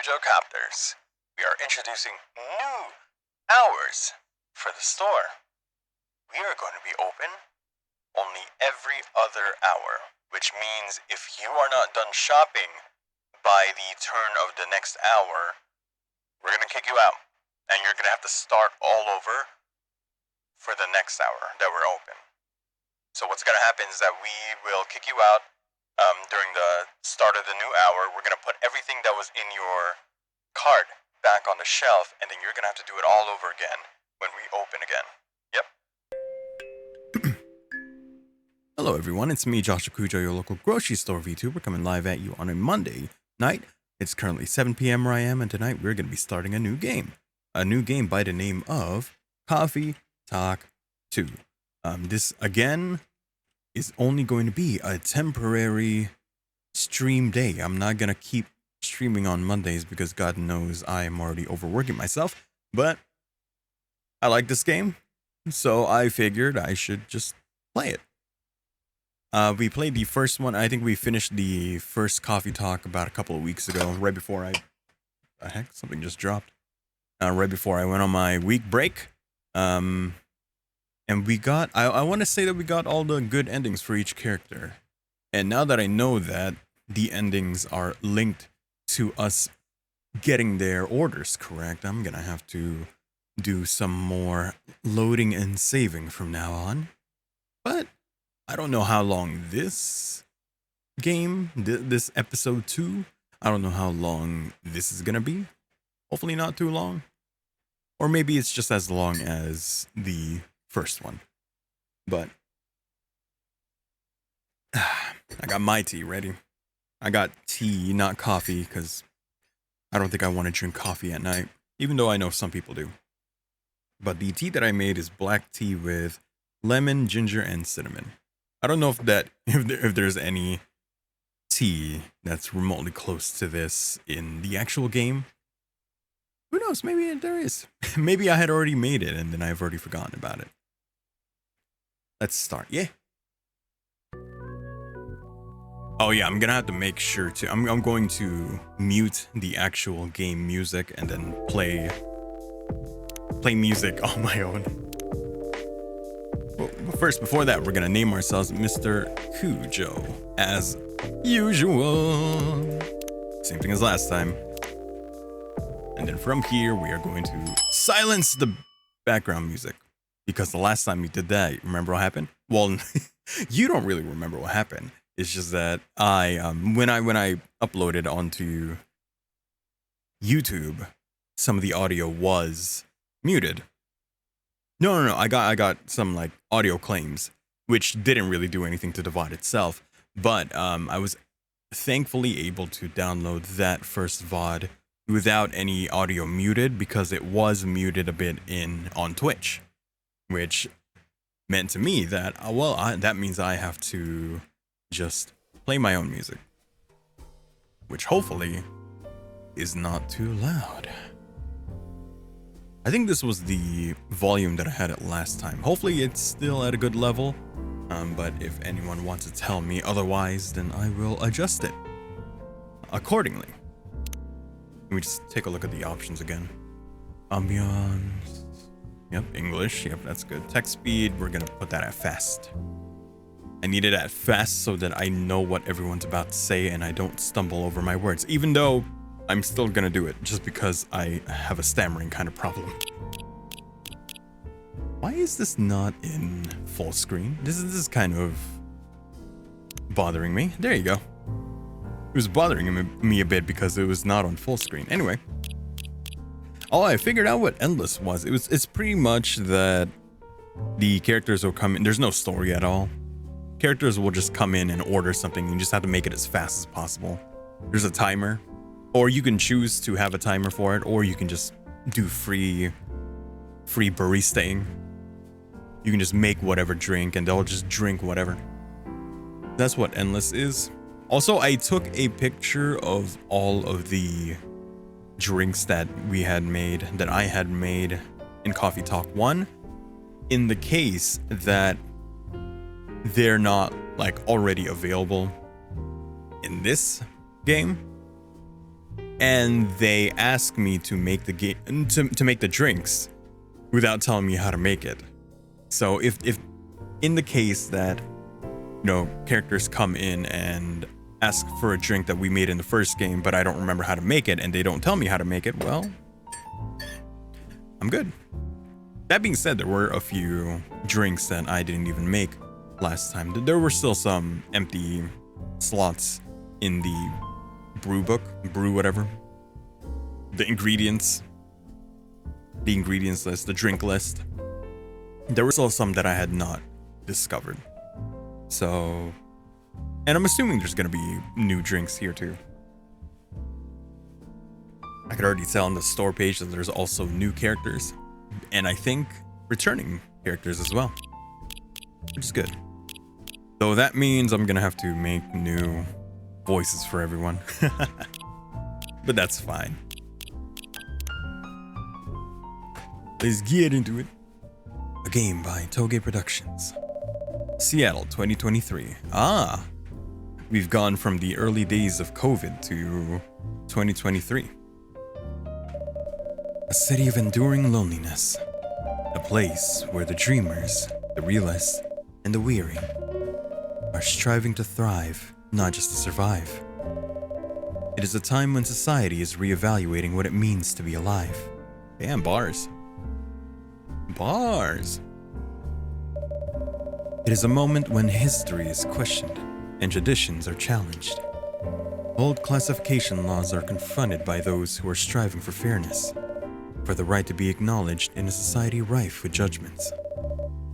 Copters. We are introducing new hours for the store. We are going to be open only every other hour, which means if you are not done shopping by the turn of the next hour, we're going to kick you out, and you're going to have to start all over for the next hour that we're open. So what's going to happen is that we will kick you out during the start of the new hour. We're going to put everything that was in your cart back on the shelf, and then you're going to have to do it all over again when we open again. Yep. Hello everyone, it's me, Joshua Kujo, your local grocery store VTuber, coming live at you on a Monday night. It's currently 7 p.m. where I am, and tonight we're going to be starting a new game. A new game by the name of Coffee Talk 2. This, again, is only going to be a temporary stream day. I'm not going to keep streaming on Mondays because God knows I am already overworking myself. But I like this game, so I figured I should just play it. We played the first one. I think we finished the first Coffee Talk about a couple of weeks ago, right before something just dropped. Right before I went on my week break. And we got, I want to say that we got all the good endings for each character. And now that I know that the endings are linked to us getting their orders correct, I'm going to have to do some more loading and saving from now on. But I don't know how long this game, this episode 2, I don't know how long this is going to be. Hopefully not too long. Or maybe it's just as long as the first one. But I got my tea ready. I got tea, not coffee, because I don't think I want to drink coffee at night, even though I know some people do. But the tea that I made is black tea with lemon, ginger, and cinnamon. I don't know if there's any tea that's remotely close to this in the actual game. Who knows? Maybe there is. Maybe I had already made it and then I've already forgotten about it. Let's start. Yeah. Oh yeah, I'm gonna have to make sure to. I'm going to mute the actual game music and then play music on my own. But first, before that, we're gonna name ourselves Mr. Kujo, as usual. Same thing as last time. And then from here, we are going to silence the background music. Because the last time we did that, remember what happened? Well, you don't really remember what happened. It's just that when I uploaded onto YouTube, some of the audio was muted. No. I got some like audio claims, which didn't really do anything to the VOD itself. But I was thankfully able to download that first VOD without any audio muted, because it was muted a bit on Twitch, which meant to me that that means I have to just play my own music, which hopefully is not too loud. I think this was the volume that I had it last time. Hopefully it's still at a good level, but if anyone wants to tell me otherwise, then I will adjust it accordingly. Let me just take a look at the options again. Ambiance. Yep, English. Yep, that's good. Text speed, we're gonna put that at fast. I need it at fast so that I know what everyone's about to say and I don't stumble over my words, even though I'm still gonna do it just because I have a stammering kind of problem. Why is this not in full screen? This is kind of bothering me. There you go. It was bothering me a bit because it was not on full screen. Anyway. Oh, I figured out what Endless was. It's pretty much that the characters will come in. There's no story at all. Characters will just come in and order something. You just have to make it as fast as possible. There's a timer. Or you can choose to have a timer for it, or you can just do free baristaing. You can just make whatever drink and they'll just drink whatever. That's what Endless is. Also, I took a picture of all of the drinks that I had made in Coffee Talk 1, in the case that they're not like already available in this game. and they ask me to make the game to make the drinks without telling me how to make it. So if in the case that characters come in and ask for a drink that we made in the first game, but I don't remember how to make it and they don't tell me how to make it, well, I'm good. That being said, there were a few drinks that I didn't even make last time. There were still some empty slots in the brew whatever. The ingredients list, the drink list. There were still some that I had not discovered. So, and I'm assuming there's gonna be new drinks here too. I could already tell on the store page that there's also new characters, and I think returning characters as well, which is good. So that means I'm gonna have to make new voices for everyone. But that's fine. Let's get into it. A game by Toge Productions. Seattle 2023. We've gone from the early days of COVID to 2023. A city of enduring loneliness. A place where the dreamers, the realists, and the weary are striving to thrive, not just to survive. It is a time when society is reevaluating what it means to be alive. Damn, bars. Bars. It is a moment when history is questioned and traditions are challenged. Old classification laws are confronted by those who are striving for fairness, for the right to be acknowledged in a society rife with judgments.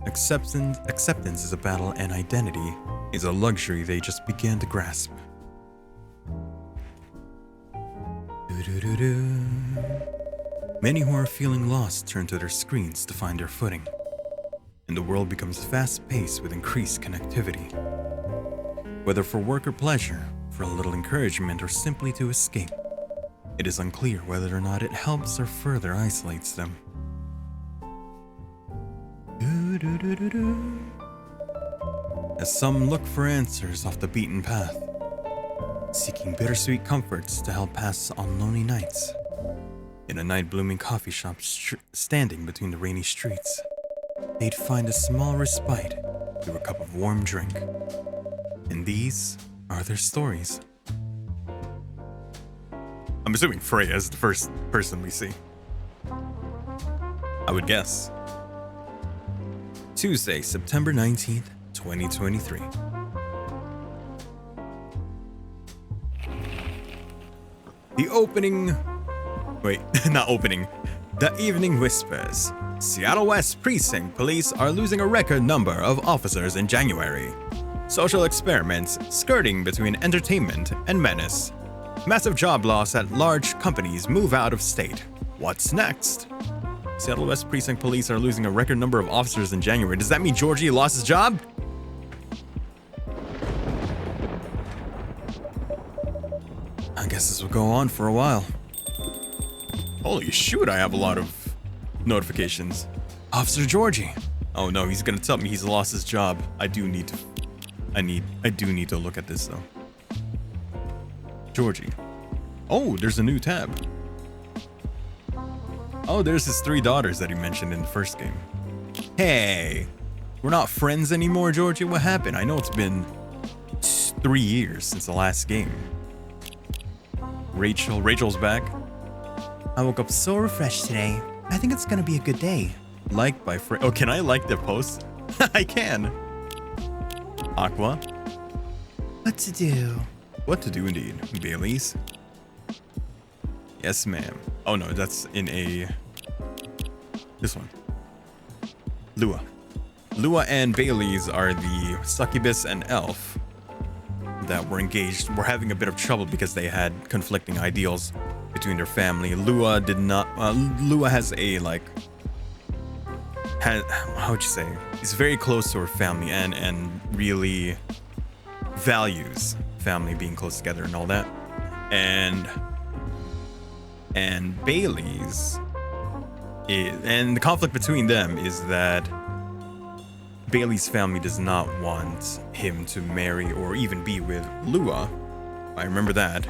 Acceptance is a battle, and identity is a luxury they just began to grasp. Many who are feeling lost turn to their screens to find their footing, and the world becomes fast-paced with increased connectivity. Whether for work or pleasure, for a little encouragement, or simply to escape, it is unclear whether or not it helps or further isolates them. As some look for answers off the beaten path, seeking bittersweet comforts to help pass on lonely nights, in a night-blooming coffee shop standing between the rainy streets, they'd find a small respite through a cup of warm drink. And these are their stories. I'm assuming Freya is the first person we see. I would guess. Tuesday, September 19th, 2023. The opening... Wait, not opening. The evening whispers. Seattle West Precinct Police are losing a record number of officers in January. Social experiments skirting between entertainment and menace. Massive job loss at large companies move out of state. What's next? Seattle West Precinct Police are losing a record number of officers in January. Does that mean Georgie lost his job? I guess this will go on for a while. Holy shoot, I have a lot of notifications. Officer Georgie. Oh no, he's gonna tell me he's lost his job. I do need to look at this though. Georgie. Oh, there's a new tab. Oh, there's his 3 daughters that he mentioned in the first game. Hey, we're not friends anymore, Georgie. What happened? I know it's been 3 years since the last game. Rachel's back. I woke up so refreshed today. I think it's gonna be a good day. Liked by Oh, can I like the post? I can. Aqua. What to do? What to do indeed. Bailey's. Yes, ma'am. Oh no, that's in this one. Lua. Lua and Bailey's are the succubus and elf that were engaged. Were having a bit of trouble because they had conflicting ideals between their family. Lua did not. Lua has a how would you say? Is very close to her family and really values family being close together and all that. And Bailey's and the conflict between them is that Bailey's family does not want him to marry or even be with Lua. I remember that.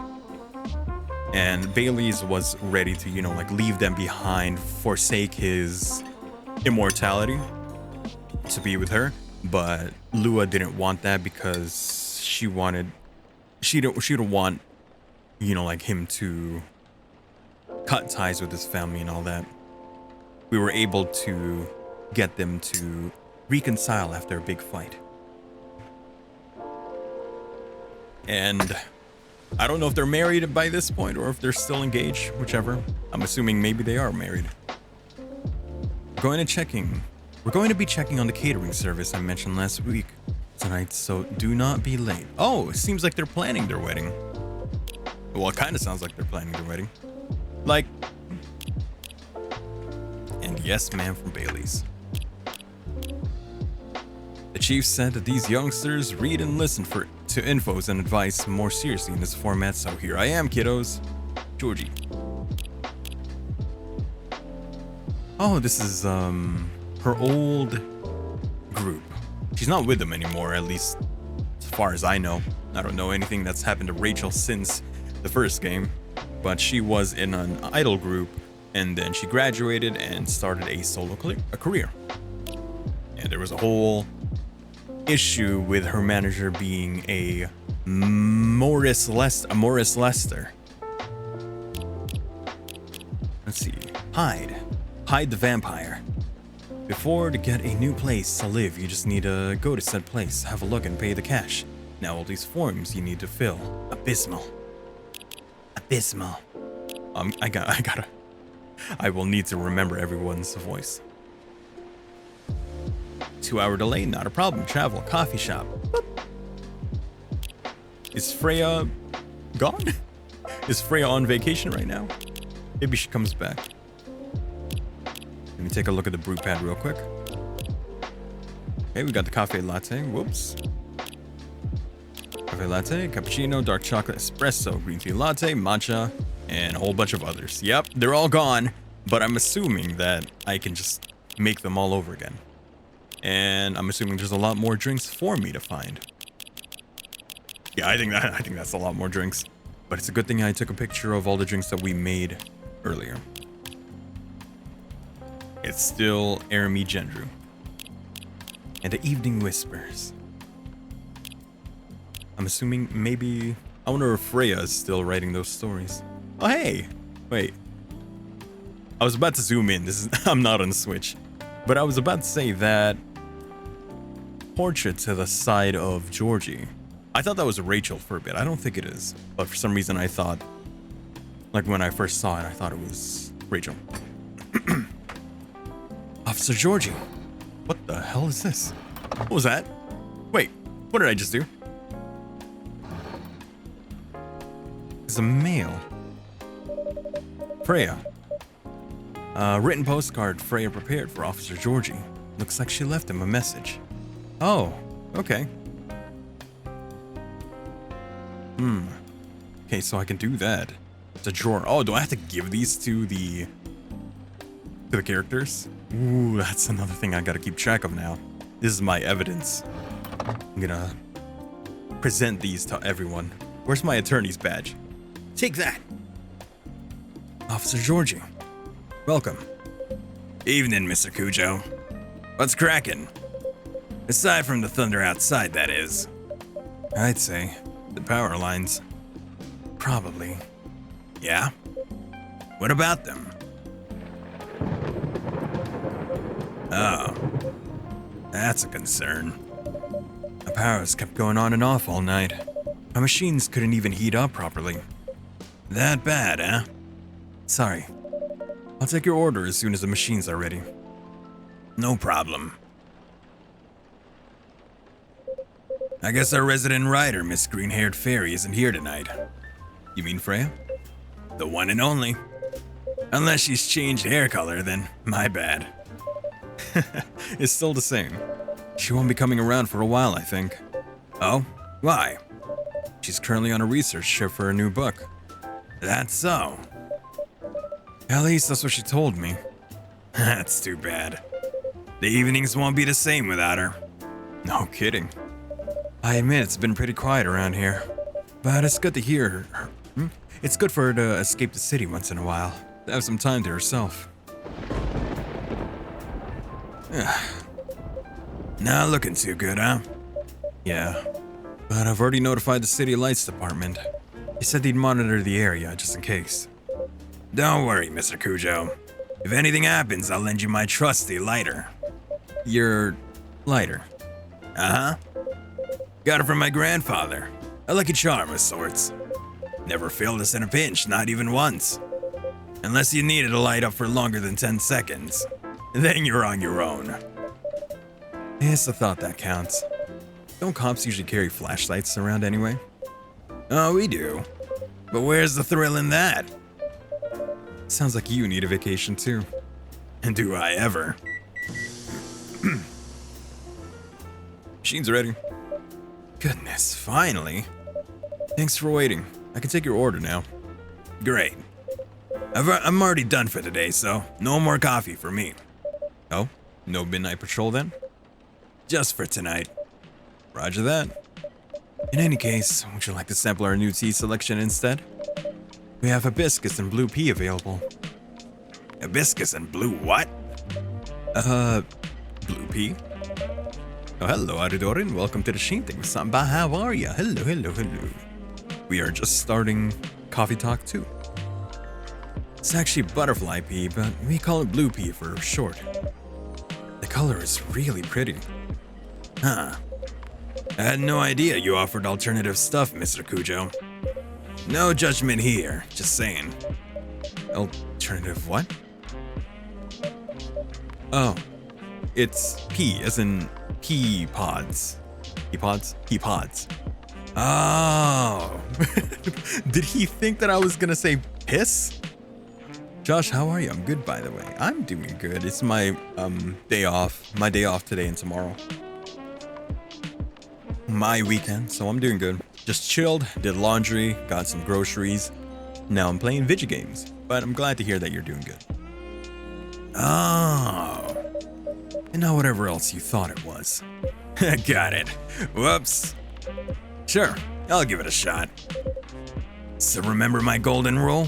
And Bailey's was ready to, like leave them behind, forsake his immortality to be with her. But Lua didn't want that because she don't want, like him to cut ties with his family and all that. We were able to get them to reconcile after a big fight. And I don't know if they're married by this point or if they're still engaged, whichever. I'm assuming maybe they are married. We're going to be checking on the catering service I mentioned last week tonight, so do not be late. Oh, it seems like they're planning their wedding. Well, it kind of sounds like they're planning their wedding. Like, and yes, ma'am, from Bailey's. The chief said that these youngsters read and listen to infos and advice more seriously in this format, so here I am, kiddos. Georgie. Oh, this is her old group. She's not with them anymore, at least as far as I know. I don't know anything that's happened to Rachel since the first game, but she was in an idol group, and then she graduated and started a solo career. And there was a whole issue with her manager being a Morris Lester. Let's see. Hyde the vampire. Before to get a new place to live, you just need to go to said place, have a look, and pay the cash. Now all these forms you need to fill. Abysmal. I will need to remember everyone's voice. 2-hour delay, not a problem. Travel, coffee shop. Boop. Is Freya gone? Is Freya on vacation right now? Maybe she comes back. Let me take a look at the brew pad real quick. Okay, we got the cafe latte. Whoops. Cafe latte, cappuccino, dark chocolate espresso, green tea latte, matcha, and a whole bunch of others. Yep, they're all gone, but I'm assuming that I can just make them all over again. And I'm assuming there's a lot more drinks for me to find. Yeah, I think that's a lot more drinks. But it's a good thing I took a picture of all the drinks that we made earlier. It's still Arami Gendru. And the Evening Whispers. I'm assuming maybe... I wonder if Freya is still writing those stories. Oh, hey! Wait. I was about to zoom in. I'm not on the Switch. But I was about to say that... portrait to the side of Georgie. I thought that was Rachel for a bit. I don't think it is. But for some reason I thought... like when I first saw it, I thought it was Rachel. Officer Georgie. What the hell is this? What was that? Wait, what did I just do? It's a mail. Freya. Written postcard Freya prepared for Officer Georgie. Looks like she left him a message. Oh, okay. Okay, so I can do that. It's a drawer. Oh, do I have to give these to the characters? Ooh, that's another thing I gotta keep track of now. This is my evidence. I'm gonna present these to everyone. Where's my attorney's badge? Take that! Officer Georgie. Welcome. Evening, Mr. Cujo. What's cracking? Aside from the thunder outside, that is. I'd say the power lines. Probably. Yeah? What about them? Oh. That's a concern. The powers kept going on and off all night. My machines couldn't even heat up properly. That bad, huh? Sorry. I'll take your order as soon as the machines are ready. No problem. I guess our resident writer, Miss Green-Haired Fairy, isn't here tonight. You mean Freya? The one and only. Unless she's changed hair color, then my bad. It's still the same. She won't be coming around for a while, I think. Oh? Why? She's currently on a research trip for a new book. That's so. At least that's what she told me. That's too bad. The evenings won't be the same without her. No kidding. I admit it's been pretty quiet around here. But it's good to hear her. It's good for her to escape the city once in a while, to have some time to herself. Not looking too good, huh? Yeah, but I've already notified the city lights department. They said they'd monitor the area just in case. Don't worry, Mr. Cujo. If anything happens, I'll lend you my trusty lighter. Your lighter? Uh-huh. Got it from my grandfather. A lucky charm of sorts. Never failed us in a pinch, not even once. Unless you needed to light up for longer than 10 seconds. Then you're on your own. It's the thought that counts. Don't cops usually carry flashlights around anyway? Oh, we do. But where's the thrill in that? Sounds like you need a vacation too. And do I ever? Machine's ready. Goodness, finally. Thanks for waiting. I can take your order now. Great. I'm already done for today, so no more coffee for me. Oh, no midnight patrol then? Just for tonight. Roger that. In any case, would you like to sample our new tea selection instead? We have hibiscus and blue pea available. Hibiscus and blue what? Blue pea? Oh, hello, Aridorin. Welcome to the Sheen Thing with Samba. How are ya? Hello. We are just starting Coffee Talk 2. It's actually butterfly pea, but we call it blue pea for short. The color is really pretty. Huh. I had no idea you offered alternative stuff, Mr. Cujo. No judgment here, just saying. Alternative what? Oh, it's pea, as in pea pods. Pea pods? Pea pods. Oh. Did he think that I was gonna say piss? Josh, how are you? I'm good, by the way. I'm doing good. It's my day off. My day off today and tomorrow. My weekend, so I'm doing good. Just chilled, did laundry, got some groceries. Now I'm playing video games, but I'm glad to hear that you're doing good. Oh. And not whatever else you thought it was. Got it. Whoops. Sure, I'll give it a shot. So remember my golden rule?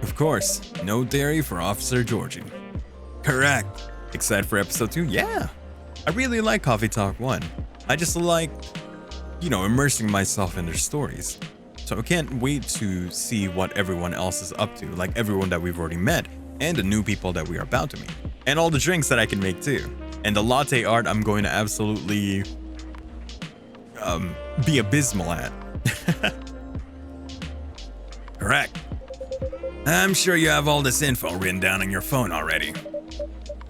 Of course, no dairy for Officer Georgie. Correct. Excited for episode 2? Yeah. I really like Coffee Talk 1. I just like, immersing myself in their stories. So I can't wait to see what everyone else is up to, like everyone that we've already met, and the new people that we are about to meet. And all the drinks that I can make too. And the latte art I'm going to absolutely be abysmal at. Correct. I'm sure you have all this info written down on your phone already.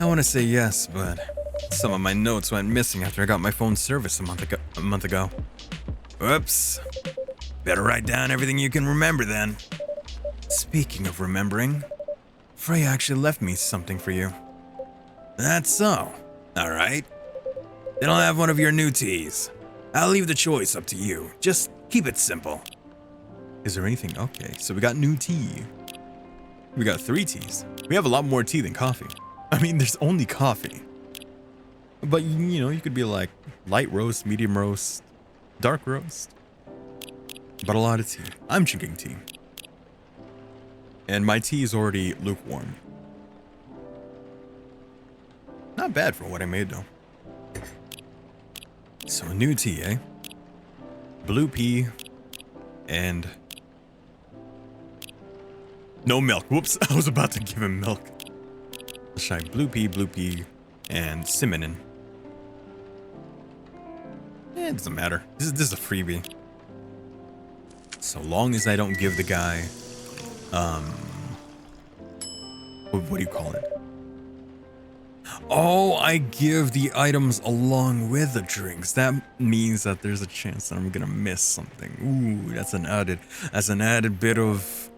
I want to say yes, but some of my notes went missing after I got my phone serviced a month ago. Whoops. Better write down everything you can remember then. Speaking of remembering, Freya actually left me something for you. That's so. All right. Then I'll have one of your new teas. I'll leave the choice up to you. Just keep it simple. Is there anything? Okay, so we got new tea. We got 3 teas. We have a lot more tea than coffee. I mean, there's only coffee. But, you could be like light roast, medium roast, dark roast. But a lot of tea. I'm drinking tea. And my tea is already lukewarm. Not bad for what I made, though. So, new tea, eh? Blue pea and no milk. Whoops, I was about to give him milk. Let's try blue pea, and cinnamon. It doesn't matter. This is a freebie. So long as I don't give the guy, what do you call it? Oh, I give the items along with the drinks. That means that there's a chance that I'm gonna miss something. Ooh, that's an added bit of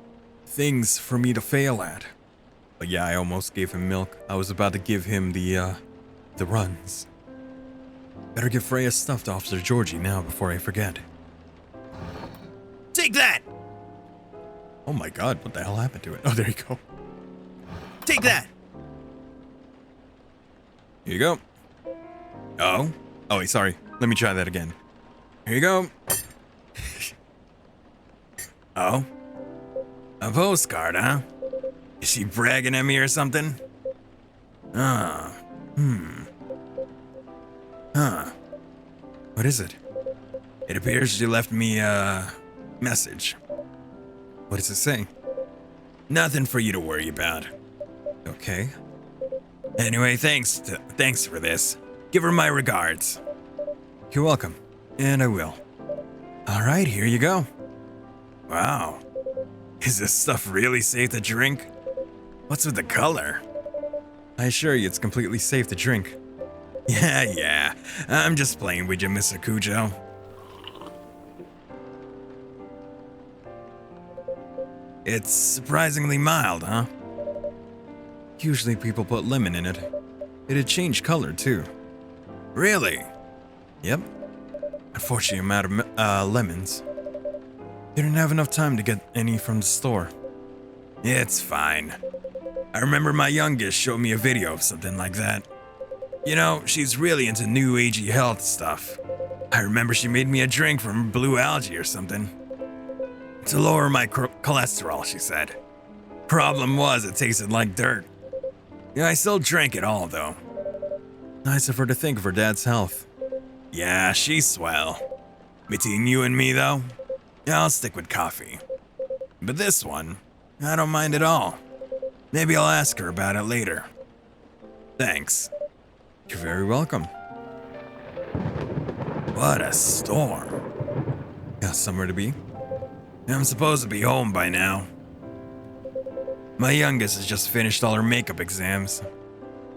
things for me to fail at. But yeah, I almost gave him milk. I was about to give him the runs. Better give Freya stuff to Officer Georgie now before I forget. Take that! Oh my god, what the hell happened to it? Oh, there you go. Take that! Here you go. Oh. Oh, wait, sorry. Let me try that again. Here you go. Oh. A postcard, huh? Is she bragging at me or something? Huh. What is it? It appears she left me a message. What does it say? Nothing for you to worry about. Okay. Anyway, thanks for this. Give her my regards. You're welcome. And I will. All right, here you go. Wow. Is this stuff really safe to drink? What's with the color? I assure you it's completely safe to drink. Yeah. I'm just playing with you, Mr. Cujo. It's surprisingly mild, huh? Usually people put lemon in it. It'd change color too. Really? Yep. Unfortunately, I'm out of lemons. Didn't have enough time to get any from the store. It's fine. I remember my youngest showed me a video of something like that. You know, she's really into new agey health stuff. I remember she made me a drink from blue algae or something. To lower my cholesterol, she said. Problem was, it tasted like dirt. Yeah, I still drank it all, though. Nice of her to think of her dad's health. Yeah, she's swell. Between you and me, though, I'll stick with coffee. But this one, I don't mind at all. Maybe I'll ask her about it later. Thanks. You're very welcome. What a storm. Got somewhere to be? I'm supposed to be home by now. My youngest has just finished all her makeup exams.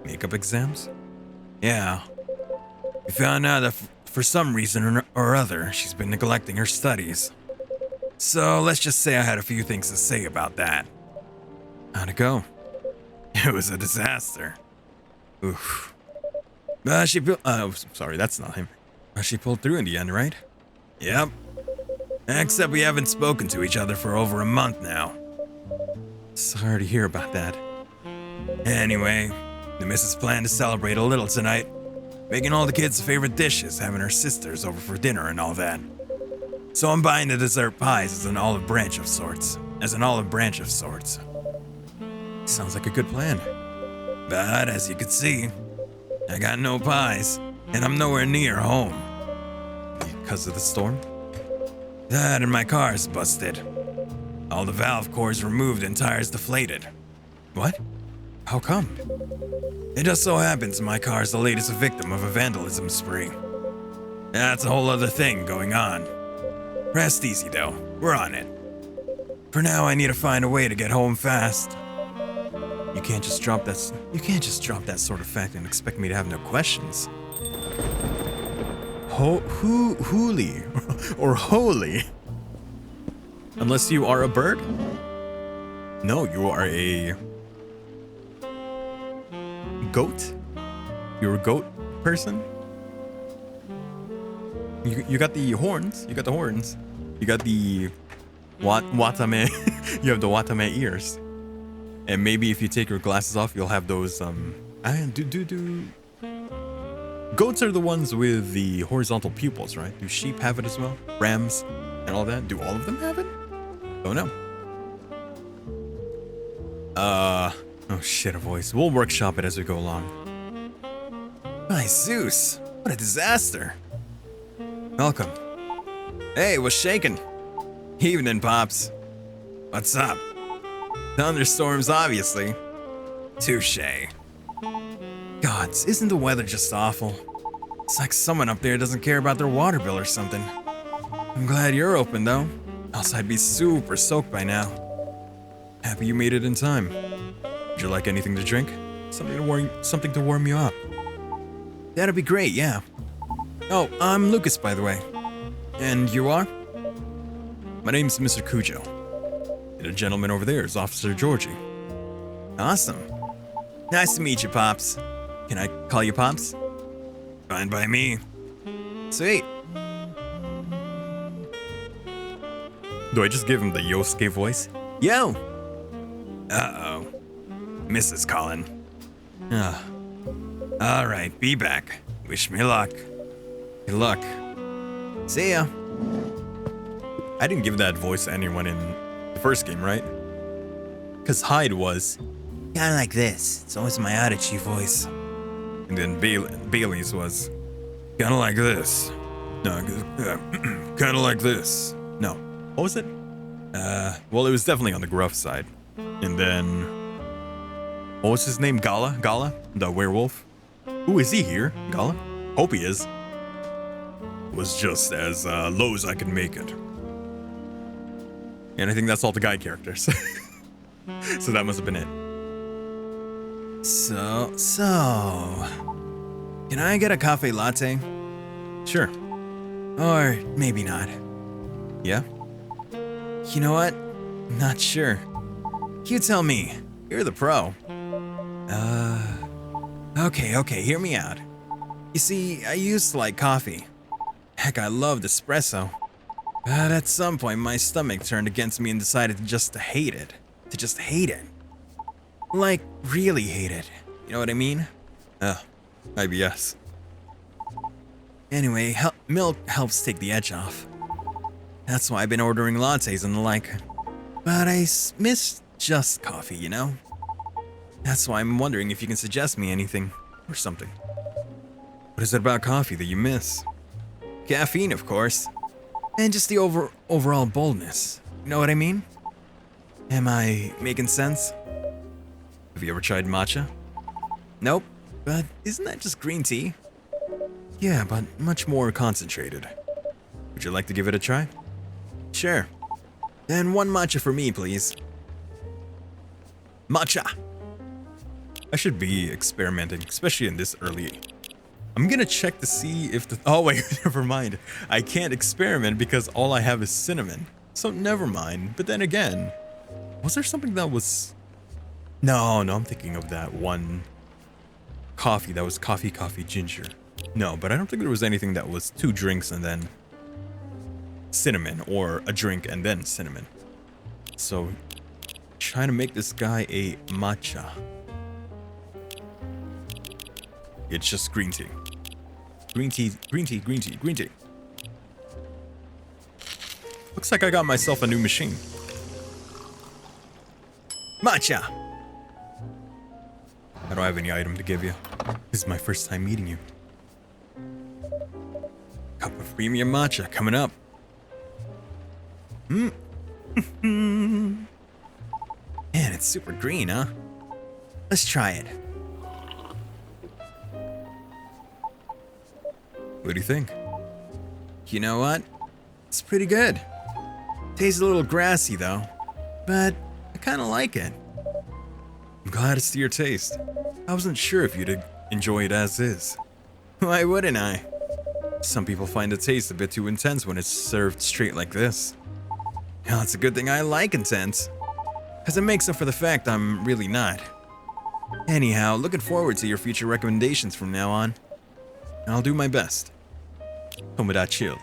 Makeup exams? Yeah. We found out that for some reason or other, she's been neglecting her studies. So let's just say I had a few things to say about that. How'd it go? It was a disaster. Oof. Sorry, that's not him. She pulled through in the end, right? Yep. Except we haven't spoken to each other for over a month now. Sorry to hear about that. Anyway, the missus planned to celebrate a little tonight, making all the kids' favorite dishes, having her sisters over for dinner and all that. So I'm buying the dessert pies as an olive branch of sorts. Sounds like a good plan. But as you can see, I got no pies, and I'm nowhere near home. Because of the storm? That and my car's busted. All the valve cores removed and tires deflated. What? How come? It just so happens my car's the latest victim of a vandalism spree. That's a whole other thing going on. Rest easy though, we're on it. For now, I need to find a way to get home fast. You can't just drop that sort of fact and expect me to have no questions. Holy or holy? Unless you are a bird? No, you are a goat? You're a goat person? You got the horns. You got the horns. You got the watame. You have the watame ears. And maybe if you take your glasses off, you'll have those Goats are the ones with the horizontal pupils, right? Do sheep have it as well? Rams and all that? Do all of them have it? Don't know. Oh shit, a voice. We'll workshop it as we go along. My Zeus, what a disaster. Welcome. Hey, what's shaking? Evening, Pops. What's up? Thunderstorms, obviously. Touché. Gods, isn't the weather just awful? It's like someone up there doesn't care about their water bill or something. I'm glad you're open, though. Else I'd be super soaked by now. Happy you made it in time. Would you like anything to drink? Something to warm you up. That'd be great, yeah. Oh, I'm Lucas, by the way. And you are? My name's Mr. Cujo. And the gentleman over there is Officer Georgie. Awesome. Nice to meet you, Pops. Can I call you Pops? Fine by me. Sweet. Do I just give him the Yosuke voice? Yo! Uh-oh. Mrs. calling. Ah. All right, be back. Wish me luck. Good luck. See ya. I didn't give that voice to anyone in the first game, right? Because Hyde was kinda like this. It's always my Adachi voice. And then Bailey's was kinda like this. No, kinda like this. No. What was it? Well, it was definitely on the gruff side. And then, What was his name? Gala? Gala? The werewolf? Ooh, is he here? Gala? Hope he is. was just as low as I could make it. And I think that's all the guy characters. So that must have been it. So, can I get a cafe latte? Sure. Or maybe not. Yeah? You know what? Not sure. You tell me. You're the pro. Okay, hear me out. You see, I used to like coffee. Heck, I loved espresso. But at some point, my stomach turned against me and decided to just hate it. To just hate it. Like, really hate it. You know what I mean? IBS. Anyway, milk helps take the edge off. That's why I've been ordering lattes and the like. But I miss just coffee, you know? That's why I'm wondering if you can suggest me anything or something. What is it about coffee that you miss? Caffeine, of course. And just the overall boldness. You know what I mean? Am I making sense? Have you ever tried matcha? Nope. But isn't that just green tea? Yeah, but much more concentrated. Would you like to give it a try? Sure. Then one matcha for me, please. Matcha! I should be experimenting, especially in this early. I'm gonna check to see if the. Oh, wait, never mind. I can't experiment because all I have is cinnamon. So never mind. But then again, was there something that was. No, I'm thinking of that one coffee that was coffee, ginger. No, but I don't think there was anything that was 2 drinks and then cinnamon, or a drink and then cinnamon. So, trying to make this guy a matcha. It's just green tea. Green tea. Looks like I got myself a new machine. Matcha! I don't have any item to give you. This is my first time meeting you. Cup of premium matcha coming up. Man, it's super green, huh? Let's try it. What do you think? You know what? It's pretty good. Tastes a little grassy though, but I kind of like it. I'm glad it's to your taste. I wasn't sure if you'd enjoy it as is. Why wouldn't I? Some people find the taste a bit too intense when it's served straight like this. Well, it's a good thing I like intense, because it makes up for the fact I'm really not. Anyhow, looking forward to your future recommendations from now on. I'll do my best. Tomada chill.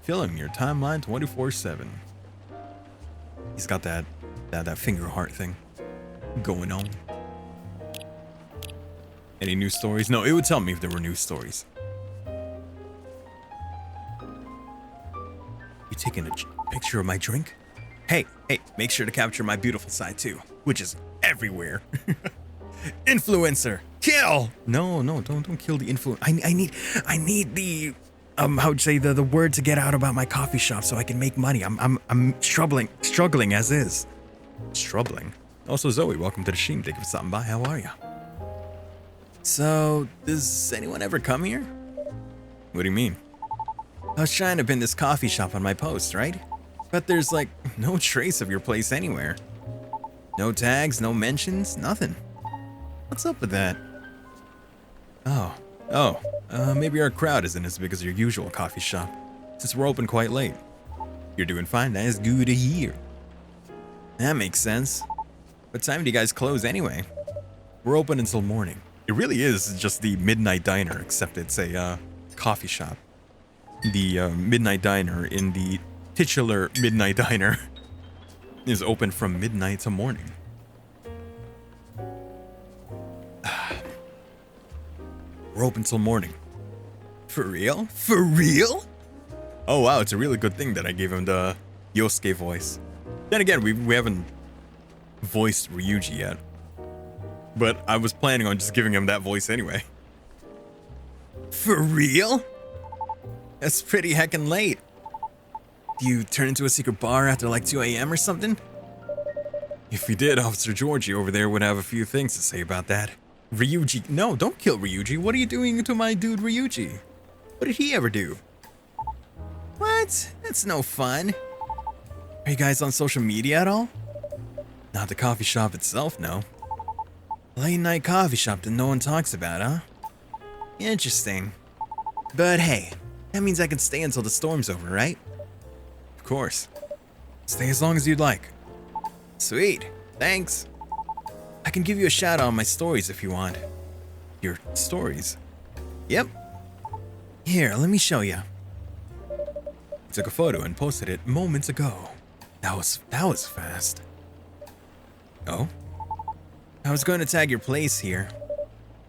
Filling your timeline 24/7. He's got that finger heart thing going on. Any news stories? No, it would tell me if there were news stories. You taking a picture of my drink? Hey, make sure to capture my beautiful side too, which is everywhere. Influencer, kill! No, don't kill the influencer. I need the how would you say the word to get out about my coffee shop so I can make money. I'm struggling as is. Struggling. Also, Zoe, welcome to the stream. Thank you for stopping by. How are ya? So, does anyone ever come here? What do you mean? I was trying to pin this coffee shop on my post, right? But there's like no trace of your place anywhere. No tags, no mentions, nothing. What's up with that? Maybe our crowd isn't as big as your usual coffee shop, since we're open quite late. You're doing fine. That's good to hear. That makes sense. What time do you guys close anyway? We're open until morning. It really is just the midnight diner, except it's a coffee shop. The midnight diner in the titular midnight diner is open from midnight to morning. We're open till morning. For real? For real? Oh wow, it's a really good thing that I gave him the Yosuke voice. Then again, we haven't voiced Ryuji yet. But I was planning on just giving him that voice anyway. For real? That's pretty heckin' late. Do you turn into a secret bar after like 2 a.m. or something? If you did, Officer Georgie over there would have a few things to say about that. Ryuji, no, don't kill Ryuji. What are you doing to my dude Ryuji? What did he ever do? What? That's no fun. Are you guys on social media at all? Not the coffee shop itself, no. Late night coffee shop that no one talks about, huh? Interesting. But hey, that means I can stay until the storm's over, right? Of course. Stay as long as you'd like. Sweet, thanks. I can give you a shout out on my stories if you want. Your stories? Yep. Here, let me show you. I took a photo and posted it moments ago. That was fast. Oh? I was going to tag your place here.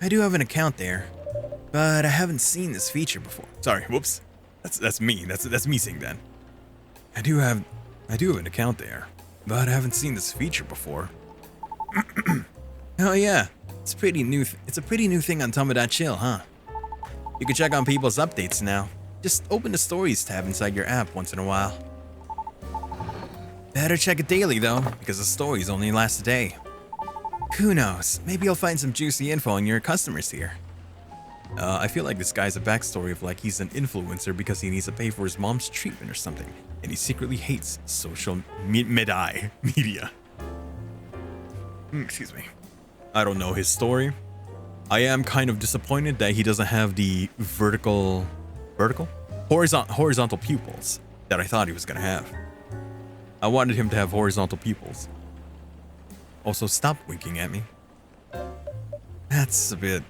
I do have an account there, but I haven't seen this feature before. Sorry, whoops. That's me. That's me saying that. I do have an account there, but I haven't seen this feature before. Oh yeah, it's a pretty new thing on Tumba.chill, huh? You can check on people's updates now. Just open the stories tab inside your app once in a while. Better check it daily though, because the stories only last a day. Who knows, maybe you'll find some juicy info on your customers here. I feel like this guy's a backstory of like he's an influencer because he needs to pay for his mom's treatment or something, and he secretly hates social media. Excuse me. I don't know his story. I am kind of disappointed that he doesn't have the horizontal pupils that I thought he was gonna have. I wanted him to have horizontal pupils. Also, stop winking at me. That's a bit...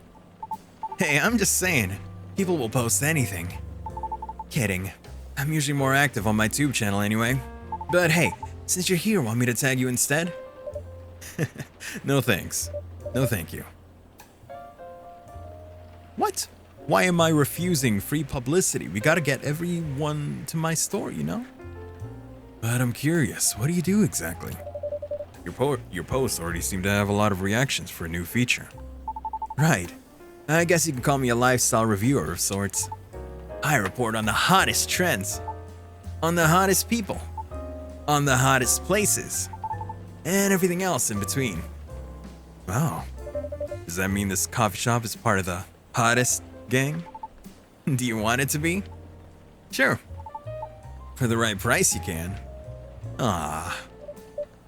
Hey, I'm just saying, people will post anything. Kidding. I'm usually more active on my tube channel anyway. But hey, since you're here, want me to tag you instead? No thanks. No thank you. What? Why am I refusing free publicity? We gotta get everyone to my store, you know? But I'm curious, what do you do exactly? Your posts already seem to have a lot of reactions for a new feature. Right. I guess you can call me a lifestyle reviewer of sorts. I report on the hottest trends, on the hottest people, on the hottest places, and everything else in between. Wow. Does that mean this coffee shop is part of the hottest gang? Do you want it to be? Sure. For the right price you can. Ah.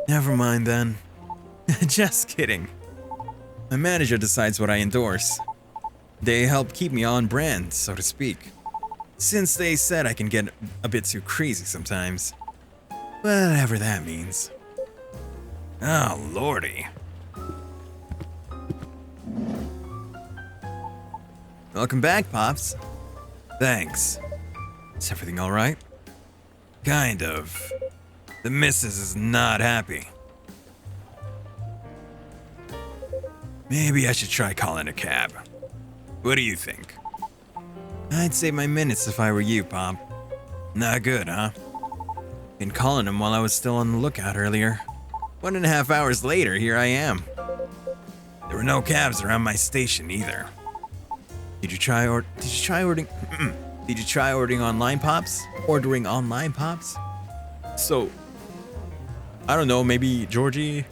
Never mind then. Just kidding. My manager decides what I endorse. They help keep me on brand, so to speak. Since they said I can get a bit too crazy sometimes. Whatever that means. Oh, lordy. Welcome back, Pops. Thanks. Is everything alright? Kind of. The missus is not happy. Maybe I should try calling a cab. What do you think? I'd save my minutes if I were you, Pop. Not good, huh? Been calling him while I was still on the lookout earlier. 1.5 hours later, here I am. There were no cabs around my station either. Did you try ordering online, Pops? Ordering online, Pops? So, I don't know, maybe Georgie,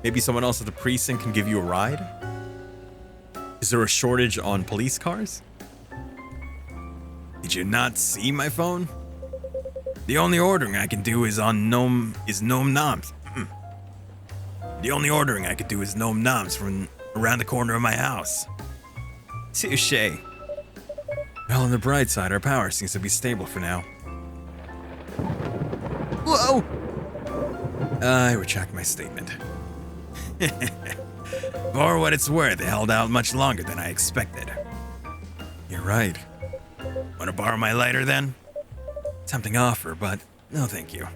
maybe someone else at the precinct can give you a ride? Is there a shortage on police cars? Did you not see my phone? The only ordering I can do is on Gnome Noms. The only ordering I could do is Gnome Noms from around the corner of my house. Touché. Well, on the bright side, our power seems to be stable for now. Whoa! I retract my statement. For what it's worth, it held out much longer than I expected. You're right. Want to borrow my lighter then? Tempting offer, but no thank you.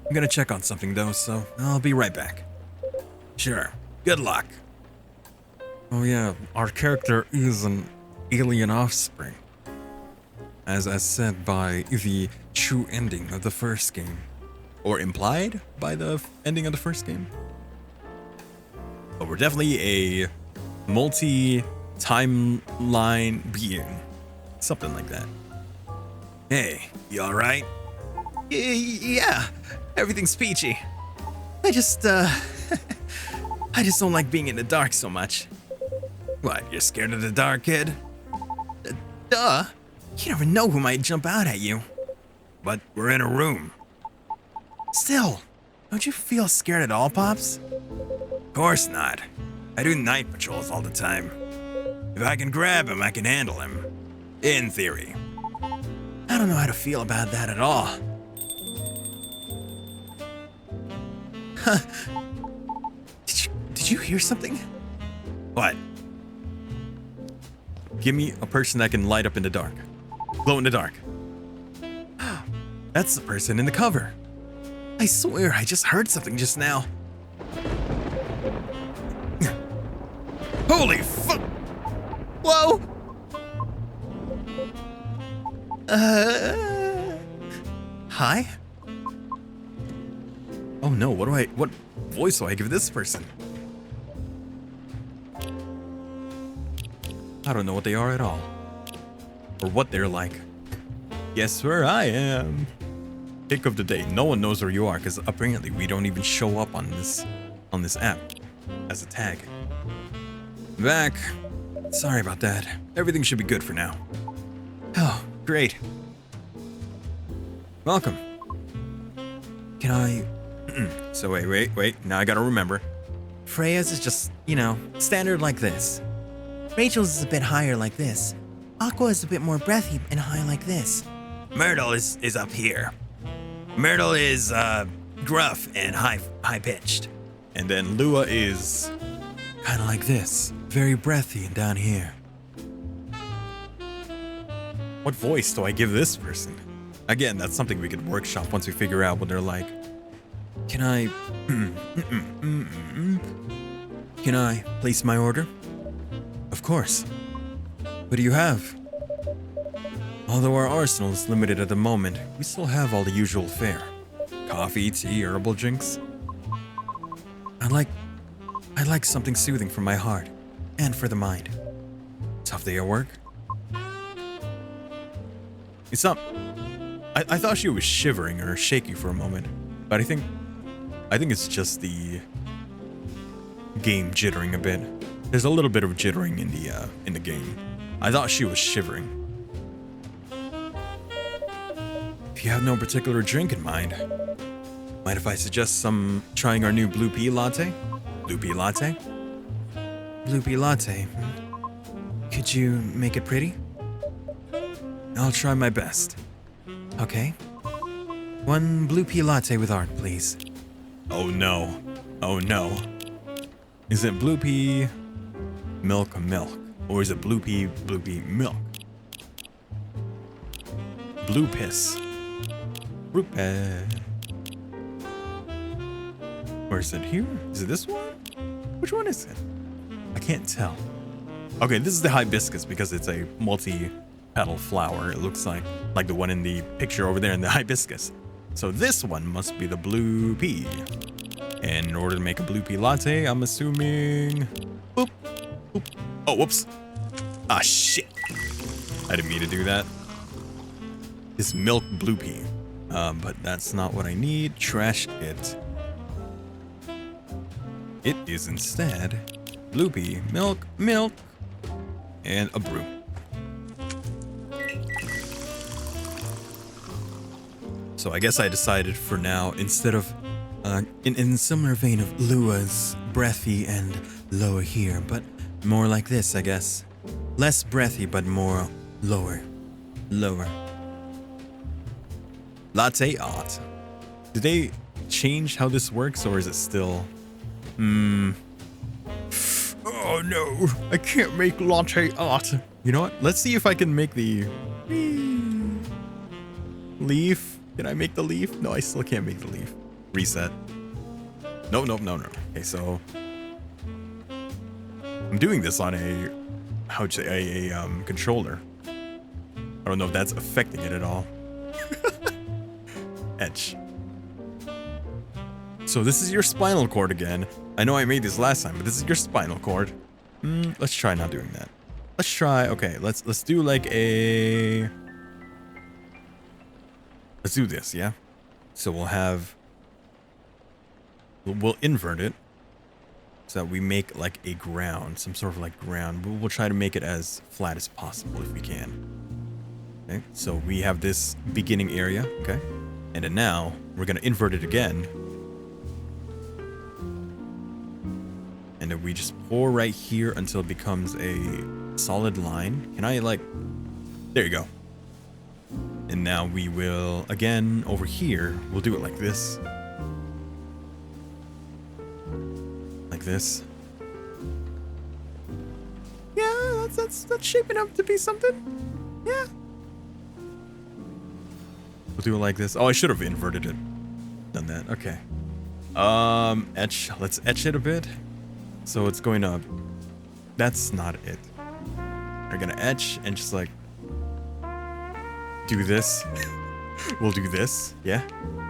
I'm gonna check on something though, so I'll be right back. Sure. Good luck. Oh yeah, our character is an alien offspring. As said by the true ending of the first game. Or implied by the ending of the first game? but we're definitely a multi-timeline being. Something like that. Hey, you alright? Yeah, everything's peachy. I just I just don't like being in the dark so much. What, you're scared of the dark, kid? Duh. You never know who might jump out at you. But we're in a room. Still, don't you feel scared at all, Pops? Of course not. I do night patrols all the time. If I can grab him, I can handle him. In theory. I don't know how to feel about that at all. Huh. Did you hear something? What? Give me a person that can light up in the dark. Glow in the dark. That's the person in the cover. I swear I just heard something just now. Holy fuck! Whoa! Hi? Oh no, what voice do I give this person? I don't know what they are at all. Or what they're like. Guess where I am? Pick of the day. No one knows where you are because apparently we don't even show up on this app as a tag. Back. Sorry about that. Everything should be good for now. Oh, great. Welcome. Can I... So wait. Now I gotta remember. Freya's is just, you know, standard like this. Rachel's is a bit higher like this. Aqua is a bit more breathy and high like this. Myrtle is up here. Myrtle is gruff and high-pitched. And then Lua is kind of like this, very breathy and down here. What voice do I give this person? Again, that's something we could workshop once we figure out what they're like. Can I... Can I place my order? Of course. What do you have? Although our arsenal is limited at the moment, we still have all the usual fare. Coffee, tea, herbal drinks. I'd like something soothing for my heart and for the mind. Tough day at work? It's not... I thought she was shivering or shaking for a moment, but I think it's just the game jittering a bit. There's a little bit of jittering in the game. I thought she was shivering. If you have no particular drink in mind if I suggest trying our new blue pea latte? Blue pea latte? Blue pea latte. Could you make it pretty? I'll try my best. Okay. One blue pea latte with art, please. Oh no. Is it blue pea milk? Or is it blue pea milk? Blue piss. Rupee. Or is it here? Is it this one? Which one is it? I can't tell. Okay, this is the hibiscus because it's a multi-petal flower. It looks like the one in the picture over there in the hibiscus. So this one must be the blue pea. And in order to make a blue pea latte, I'm assuming... Boop. Oh, whoops. Ah, shit. I didn't mean to do that. It's milk blue pea. But that's not what I need. Trash it. It is instead blue pea, milk, and a brew. So I guess I decided for now, instead of, in similar vein of Lua's breathy and lower here, but more like this, I guess. Less breathy, but more lower. Latte art. Did they change how this works, or is it still... Oh no, I can't make latte art. You know what? Let's see if I can make the leaf. Can I make the leaf? No, I still can't make the leaf. Reset. No. Okay, so I'm doing this on a controller. I don't know if that's affecting it at all. Etch. So this is your spinal cord again. I know I made this last time, but this is your spinal cord. Let's try not doing that. Let's try, okay, let's do like a... Let's do this, yeah? So we'll have... We'll invert it so that we make like a ground, some sort of like ground. We'll try to make it as flat as possible if we can. Okay, so we have this beginning area, okay? And then now we're gonna invert it again. And then we just pour right here until it becomes a solid line. Can I like, there you go. And now we will, again, over here, we'll do it like this. Like this. Yeah, that's shaping up to be something. Yeah. We'll do it like this. Oh, I should have inverted it. Done that, okay. Etch, let's etch it a bit. So it's going up. That's not it. We're gonna etch and just like do this. We'll do this. Yeah.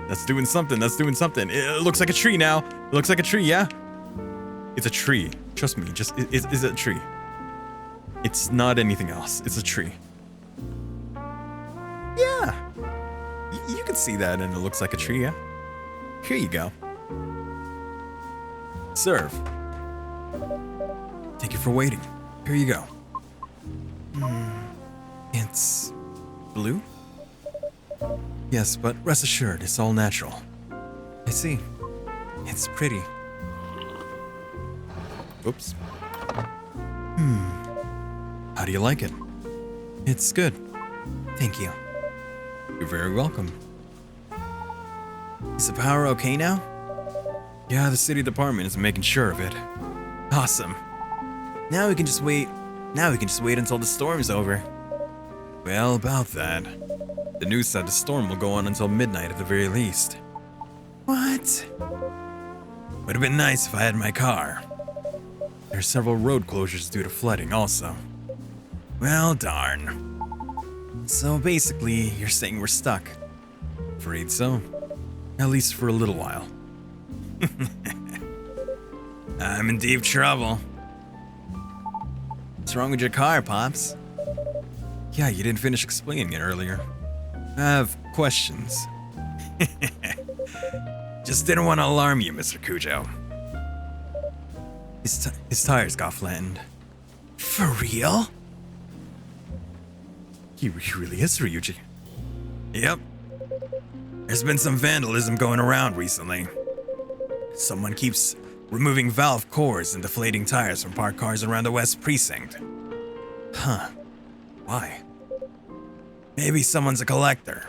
That's doing something. That's doing something. It looks like a tree now. It looks like a tree, yeah? It's a tree. Trust me. Just it's a tree. It's not anything else. It's a tree. Yeah. You can see that and it looks like a tree, yeah? Here you go. Serve. Thank you for waiting. Here you go. It's blue? Yes, but rest assured, it's all natural. I see. It's pretty. Oops. How do you like it? It's good. Thank you. You're very welcome. Is the power okay now? Yeah, the city department is making sure of it. Awesome. Now we can just wait. Now we can just wait until the storm's over. Well, about that. The news said the storm will go on until midnight at the very least. What? Would have been nice if I had my car. There are several road closures due to flooding also. Well, darn. So basically, you're saying we're stuck. Afraid so. At least for a little while. I'm in deep trouble. What's wrong with your car, Pops? Yeah, you didn't finish explaining it earlier. I have questions. Just didn't want to alarm you, Mr. Cujo. His tires got flattened. For real? He really is Ryuji. Yep. There's been some vandalism going around recently. Someone keeps removing valve cores and deflating tires from parked cars around the West Precinct. Huh. Why? Maybe someone's a collector.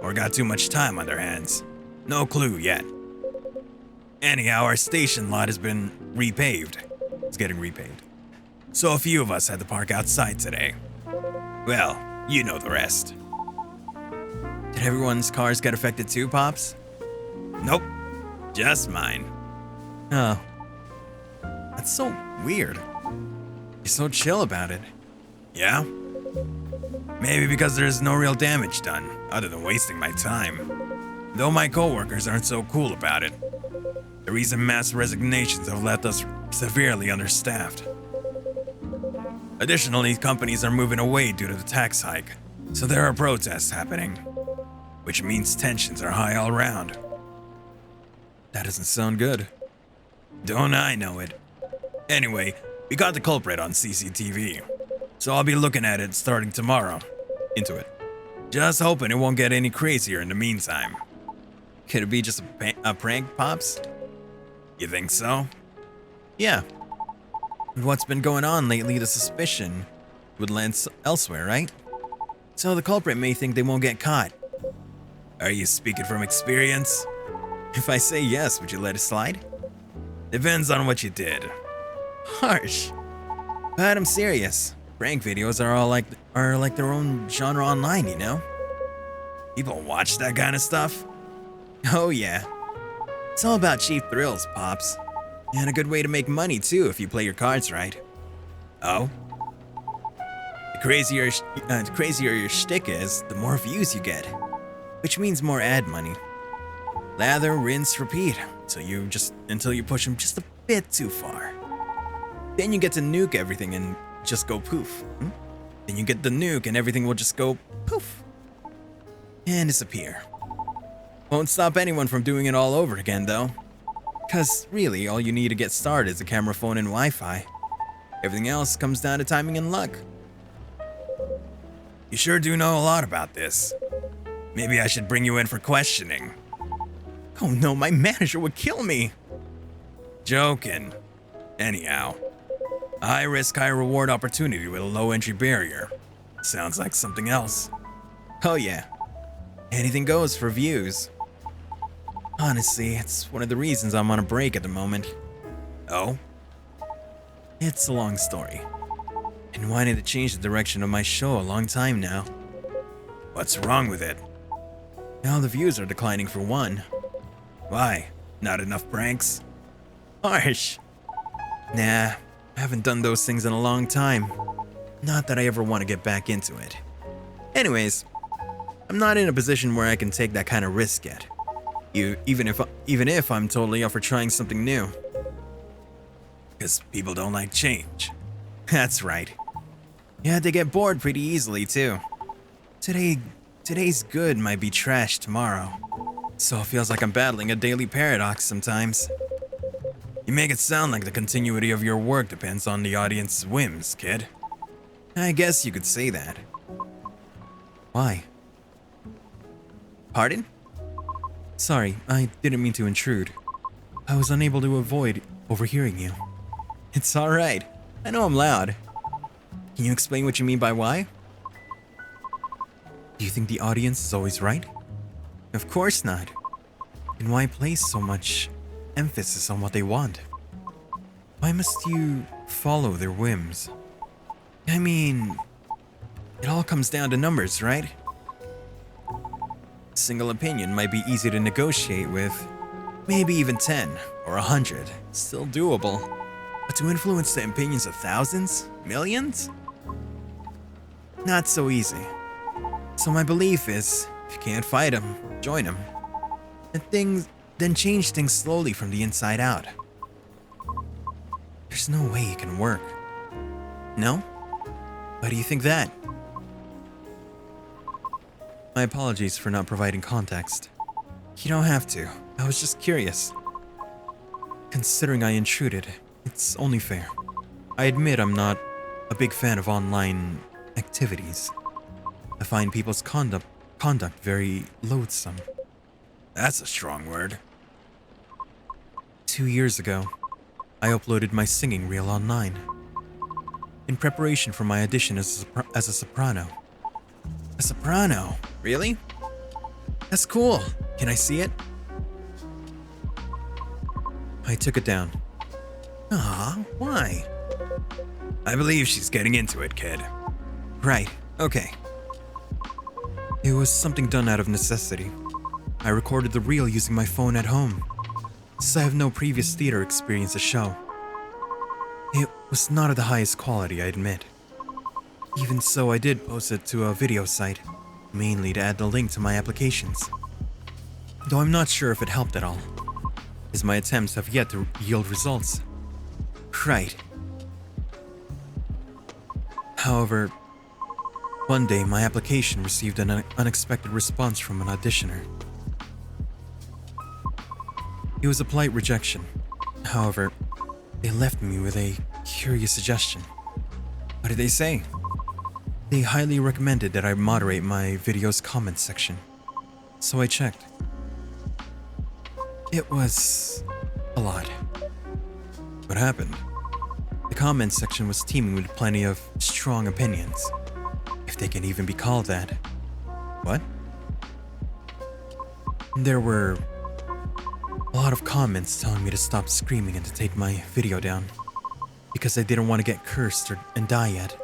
Or got too much time on their hands. No clue yet. Anyhow, our station lot has been repaved. It's getting repaved. So a few of us had to park outside today. Well, you know the rest. Did everyone's cars get affected too, Pops? Nope. Just mine. Oh. That's so weird. You're so chill about it. Yeah? Maybe because there's no real damage done, other than wasting my time. Though my coworkers aren't so cool about it. The recent mass resignations have left us severely understaffed. Additionally, companies are moving away due to the tax hike, so there are protests happening, which means tensions are high all around. That doesn't sound good. Don't I know it? Anyway, we got the culprit on CCTV, so I'll be looking at it starting tomorrow. Into it. Just hoping it won't get any crazier in the meantime. Could it be just a prank, Pops? You think so? Yeah. With what's been going on lately, the suspicion would land elsewhere, right? So the culprit may think they won't get caught. Are you speaking from experience? If I say yes, would you let it slide? Depends on what you did. Harsh. But I'm serious. Prank videos are like their own genre online, you know? People watch that kind of stuff? Oh yeah. It's all about cheap thrills, Pops. And a good way to make money too if you play your cards right. Oh? The crazier your shtick is, the more views you get. Which means more ad money. Lather, rinse, repeat until you push them just a bit too far. Then you get to nuke everything and just go poof. Then you get the nuke and everything will just go poof and disappear. Won't stop anyone from doing it all over again though. Cause really, all you need to get started is a camera, phone, and Wi-Fi. Everything else comes down to timing and luck. You sure do know a lot about this. Maybe I should bring you in for questioning. Oh no, my manager would kill me. Joking. Anyhow, a high risk, high reward opportunity with a low entry barrier. Sounds like something else. Oh yeah. Anything goes for views. Honestly, it's one of the reasons I'm on a break at the moment. Oh? It's a long story. Been wanting to change the direction of my show a long time now. What's wrong with it? Now the views are declining for one. Why? Not enough pranks? Harsh. Nah, I haven't done those things in a long time. Not that I ever want to get back into it. Anyways, I'm not in a position where I can take that kind of risk yet. Even if I'm totally up for trying something new. Because people don't like change. That's right. Yeah, they get bored pretty easily too. Today's good might be trash tomorrow. So it feels like I'm battling a daily paradox sometimes. You make it sound like the continuity of your work depends on the audience's whims, kid. I guess you could say that. Why? Pardon? Sorry, I didn't mean to intrude. I was unable to avoid overhearing you. It's alright. I know I'm loud. Can you explain what you mean by why? Do you think the audience is always right? Of course not. Then why place so much emphasis on what they want? Why must you follow their whims? I mean, it all comes down to numbers, right? A single opinion might be easy to negotiate with. Maybe even 10 or 100. Still doable. But to influence the opinions of thousands? Millions? Not so easy. So my belief is, if you can't fight them, join them. Then change things slowly from the inside out. There's no way it can work. No? Why do you think that? My apologies for not providing context. You don't have to. I was just curious. Considering I intruded, it's only fair. I admit I'm not a big fan of online activities. I find people's conduct very loathsome. That's a strong word. 2 years ago, I uploaded my singing reel online. In preparation for my audition as a soprano. A soprano? Really? That's cool. Can I see it? I took it down. Aw, why? I believe she's getting into it, kid. Right, okay. It was something done out of necessity. I recorded the reel using my phone at home, since I have no previous theater experience to show. It was not of the highest quality, I admit. Even so, I did post it to a video site, mainly to add the link to my applications. Though I'm not sure if it helped at all, as my attempts have yet to yield results. Right. However, one day my application received an unexpected response from an auditioner. It was a polite rejection. However, they left me with a curious suggestion. What did they say? They highly recommended that I moderate my video's comment section. So I checked. It was a lot. What happened? The comment section was teeming with plenty of strong opinions, if they can even be called that. What? There were a lot of comments telling me to stop screaming and to take my video down, because I didn't want to get cursed and die yet.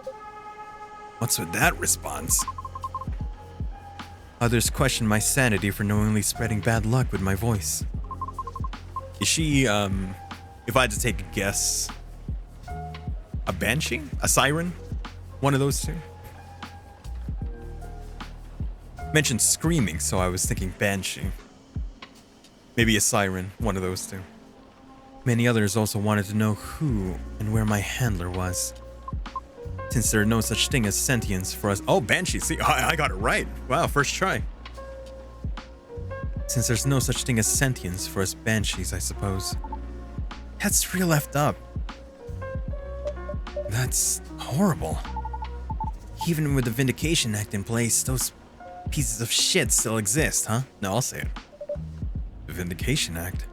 What's with that response? Others questioned my sanity for knowingly spreading bad luck with my voice. Is she, if I had to take a guess, a banshee? A siren? One of those two? Mentioned screaming, so I was thinking banshee. Maybe a siren, one of those two. Many others also wanted to know who and where my handler was. Since there are no such thing as sentience for us— oh, Banshee, see, I got it right. Wow, first try. Since there's no such thing as sentience for us Banshees, I suppose. That's real effed up. That's horrible. Even with the Vindication Act in place, those pieces of shit still exist, huh? No, I'll say it. The Vindication Act?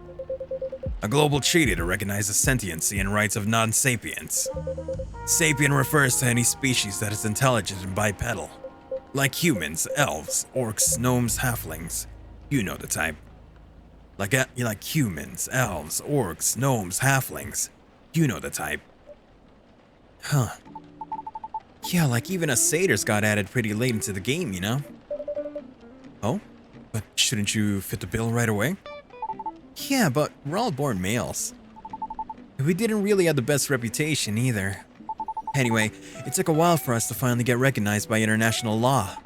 A global treaty to recognize the sentiency and rights of non-sapients. Sapient refers to any species that is intelligent and bipedal. Like humans, elves, orcs, gnomes, halflings. You know the type. Like humans, elves, orcs, gnomes, halflings. You know the type. Huh. Yeah, like even us satyrs got added pretty late into the game, you know? Oh? But shouldn't you fit the bill right away? Yeah, but we're all born males. We didn't really have the best reputation either. Anyway, it took a while for us to finally get recognized by international law.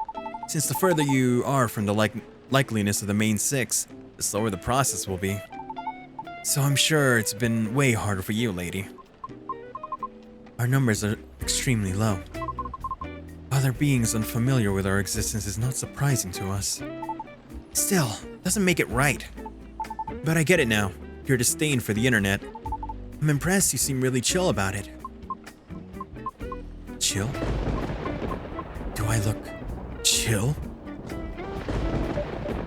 Since the further you are from the likeliness of the main six, the slower the process will be. So I'm sure it's been way harder for you, lady. Our numbers are extremely low. Other beings unfamiliar with our existence is not surprising to us. Still, doesn't make it right. But I get it now, your disdain for the internet. I'm impressed you seem really chill about it. Chill? Do I look chill?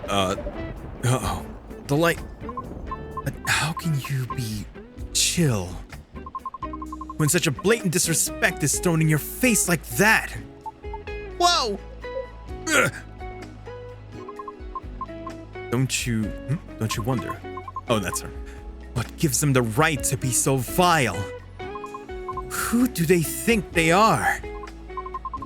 Uh-oh. The light— but how can you be chill when such a blatant disrespect is thrown in your face like that? Whoa! Ugh. Don't you wonder? Oh, that's her. What gives them the right to be so vile? Who do they think they are?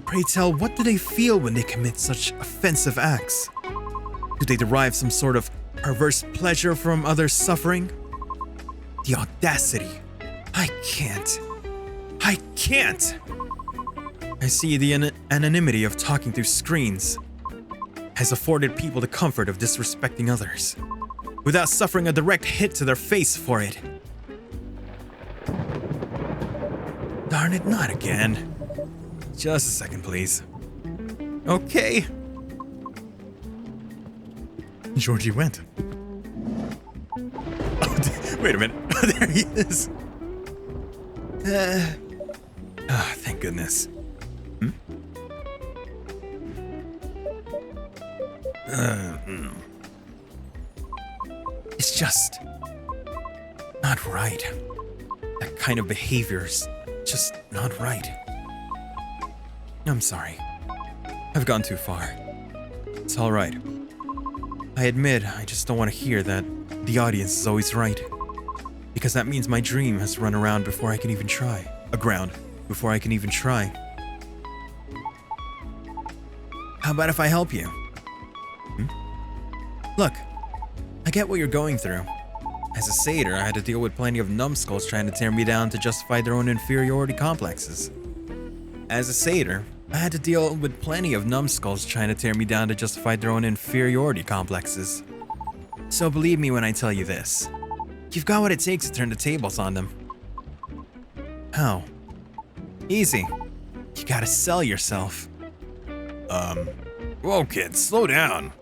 Pray tell, what do they feel when they commit such offensive acts? Do they derive some sort of perverse pleasure from others' suffering? The audacity. I can't. I see the anonymity of talking through screens has afforded people the comfort of disrespecting others, without suffering a direct hit to their face for it. Darn it, not again. Just a second, please. Okay. Georgie went. Oh, wait a minute. There he is. Thank goodness. It's just not right. That kind of behavior's just not right. I'm sorry. I've gone too far. It's all right. I admit, I just don't want to hear that the audience is always right. Because that means my dream has run around before I can even try. Aground before I can even try. How about if I help you? Look, I get what you're going through. As a satyr, I had to deal with plenty of numbskulls trying to tear me down to justify their own inferiority complexes. As a satyr, I had to deal with plenty of numbskulls trying to tear me down to justify their own inferiority complexes. So believe me when I tell you this. You've got what it takes to turn the tables on them. How? Easy. You gotta sell yourself. Whoa, kid, slow down.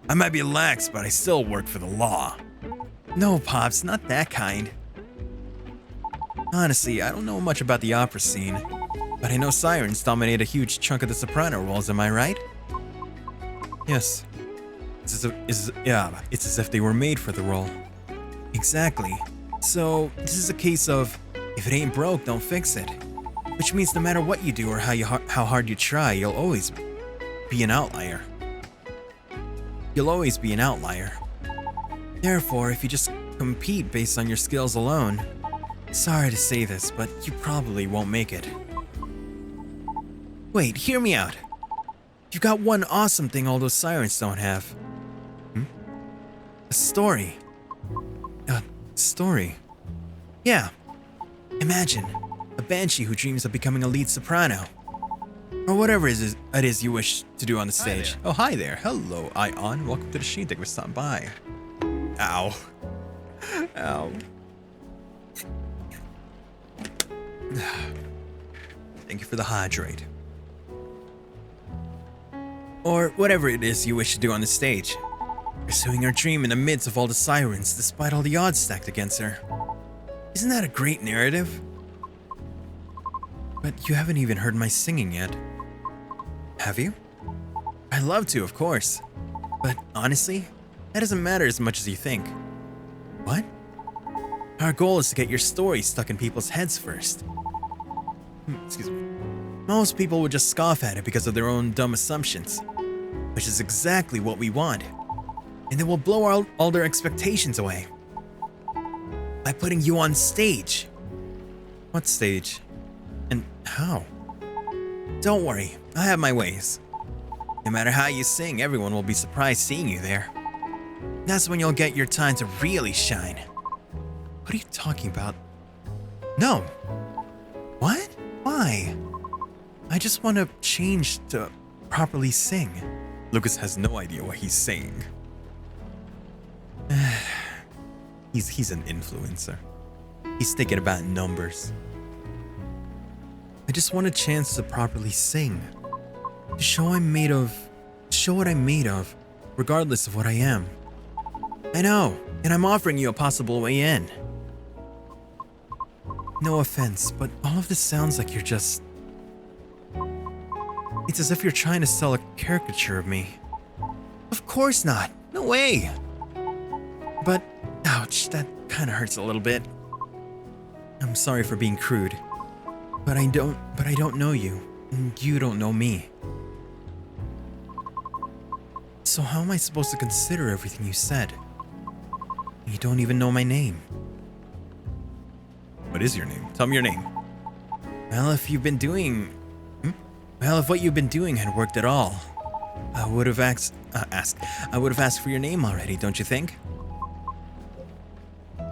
I might be lax, but I still work for the law. No, Pops, not that kind. Honestly, I don't know much about the opera scene, but I know sirens dominate a huge chunk of the soprano roles, am I right? Yes. It's as if they were made for the role. Exactly. So, this is a case of, if it ain't broke, don't fix it. Which means no matter what you do or how hard you try, you'll always be an outlier. Therefore, if you just compete based on your skills alone, sorry to say this, but you probably won't make it. Wait, hear me out. You've got one awesome thing all those sirens don't have. A story. A story. Yeah. Imagine a banshee who dreams of becoming a lead soprano. Or whatever it is you wish to do on the stage. Oh, hi there. Hello, Ion. Welcome to the scene. Thank you for stopping by. Ow. Ow. Thank you for the hydrate. Or whatever it is you wish to do on the stage. Pursuing her dream in the midst of all the sirens despite all the odds stacked against her. Isn't that a great narrative? But you haven't even heard my singing yet. Have you? I'd love to, of course. But honestly, that doesn't matter as much as you think. What? Our goal is to get your story stuck in people's heads first. Excuse me. Most people would just scoff at it because of their own dumb assumptions, which is exactly what we want. And it will blow all their expectations away. By putting you on stage. What stage? And how? Don't worry, I have my ways. No matter how you sing, everyone will be surprised seeing you there. That's when you'll get your time to really shine. What are you talking about? No. What? Why? I just want to change to properly sing. Lucas has no idea what he's saying. He's an influencer. He's thinking about numbers. I just want a chance to properly sing. To show what I'm made of, regardless of what I am. I know, and I'm offering you a possible way in. No offense, but all of this sounds like you're just... It's as if you're trying to sell a caricature of me. Of course not. No way. But, ouch, that kind of hurts a little bit. I'm sorry for being crude. But I don't know you, and you don't know me. So how am I supposed to consider everything you said? You don't even know my name. What is your name? Tell me your name. Well, if what you've been doing had worked at all, I would have asked for your name already, don't you think?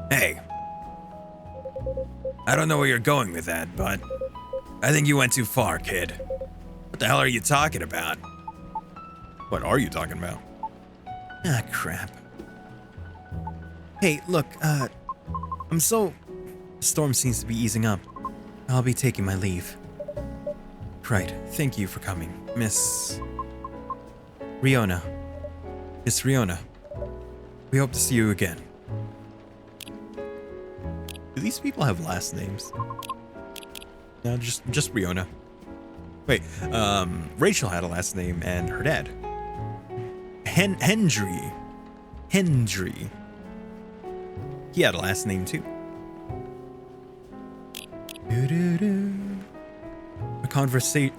Hey. I don't know where you're going with that, but I think you went too far, kid. What the hell are you talking about? What are you talking about? Ah, crap. Hey, look, the storm seems to be easing up. I'll be taking my leave. Right, thank you for coming, Miss Riona. Miss Riona. We hope to see you again. Do these people have last names? No, just Riona. Wait, Rachel had a last name and her dad. Hendry. He had a last name too.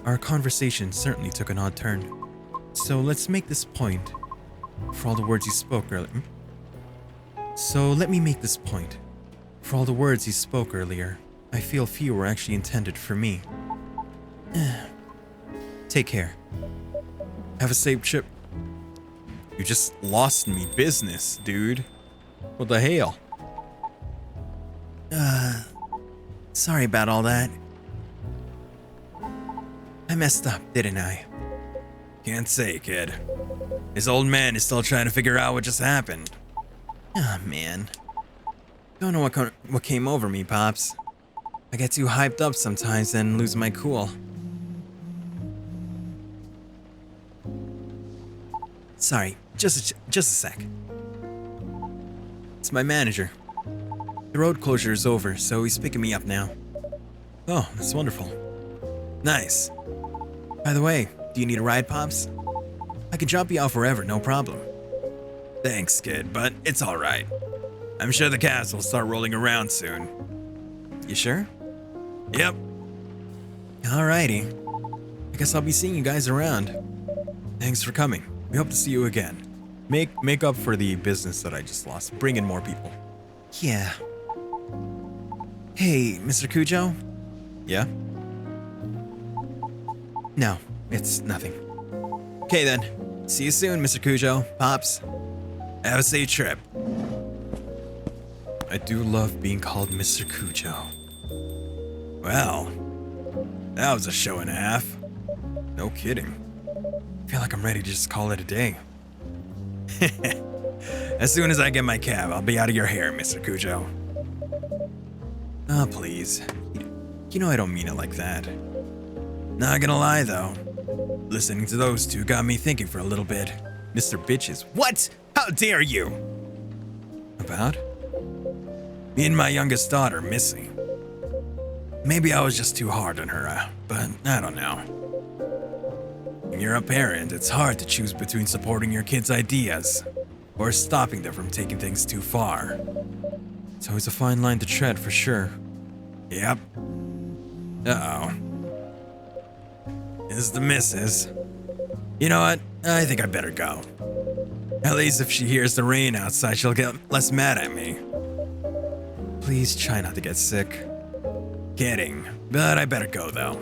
Our conversation certainly took an odd turn. So let's make this point. For all the words you spoke earlier. So let me make this point. For all the words you spoke earlier, I feel few were actually intended for me. Take care. Have a safe trip. You just lost me business, dude. What the hell? Sorry about all that. I messed up, didn't I? Can't say, kid. This old man is still trying to figure out what just happened. Ah, man. Don't know what came over me, Pops. I get too hyped up sometimes and lose my cool. Sorry, just a sec. It's my manager. The road closure is over, so he's picking me up now. Oh, that's wonderful. Nice. By the way, do you need a ride, Pops? I can drop you off wherever, no problem. Thanks, kid, but it's alright. I'm sure the cast will start rolling around soon. You sure? Yep. Alrighty. I guess I'll be seeing you guys around. Thanks for coming. We hope to see you again. Make up for the business that I just lost. Bring in more people. Yeah. Hey, Mr. Cujo? Yeah? No, it's nothing. Okay then. See you soon, Mr. Cujo. Pops. Have a safe trip. I do love being called Mr. Cujo. Well, that was a show and a half. No kidding. I feel like I'm ready to just call it a day. As soon as I get my cab, I'll be out of your hair, Mr. Cujo. Oh, please. You know I don't mean it like that. Not gonna lie, though. Listening to those two got me thinking for a little bit. Mr. Bitches, what? How dare you? About? Me and my youngest daughter, Missy. Maybe I was just too hard on her, but I don't know. When you're a parent, it's hard to choose between supporting your kids' ideas or stopping them from taking things too far. It's always a fine line to tread for sure. Yep. Uh-oh. This is the missus. You know what? I think I better go. At least if she hears the rain outside, she'll get less mad at me. Please try not to get sick. Kidding, but I better go though.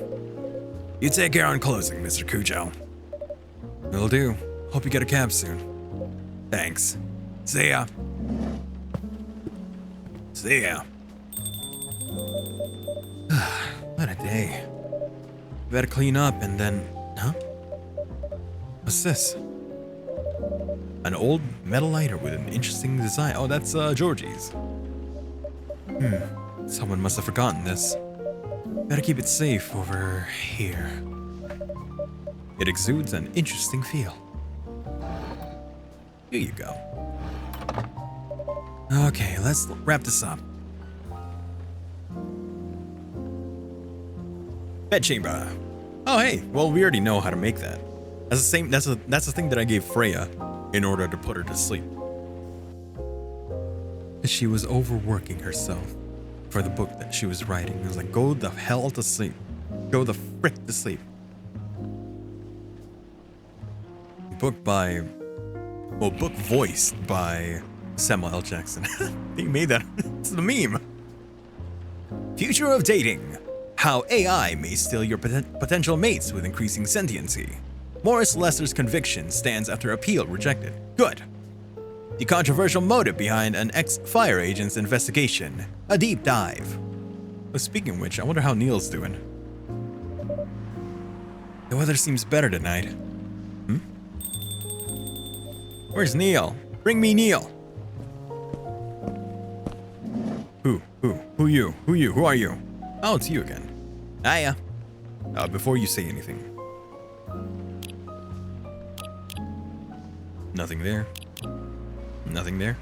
You take care on closing, Mr. Cujo. Will do. Hope you get a cab soon. Thanks. See ya. See ya. What a day. Better clean up and then... Huh? What's this? An old metal lighter with an interesting design. Oh, that's Georgie's. Someone must have forgotten this. Better keep it safe over here. It exudes an interesting feel. Here you go. Okay, let's wrap this up. Bedchamber. Oh hey, well we already know how to make that. That's the same. That's the thing that I gave Freya in order to put her to sleep. She was overworking herself for the book that she was writing. It was like, go the hell to sleep. Go the frick to sleep. Book voiced by Samuel L. Jackson. He made that. It's the meme. Future of dating. How AI may steal your potential mates with increasing sentiency. Morris Lester's conviction stands after appeal rejected. Good. The controversial motive behind an ex-fire agent's investigation. A deep dive. But speaking of which, I wonder how Neil's doing. The weather seems better tonight. Where's Neil? Bring me Neil. Who you? Who are you? Oh, it's you again. Hiya. Before you say anything. Nothing there. Nothing there.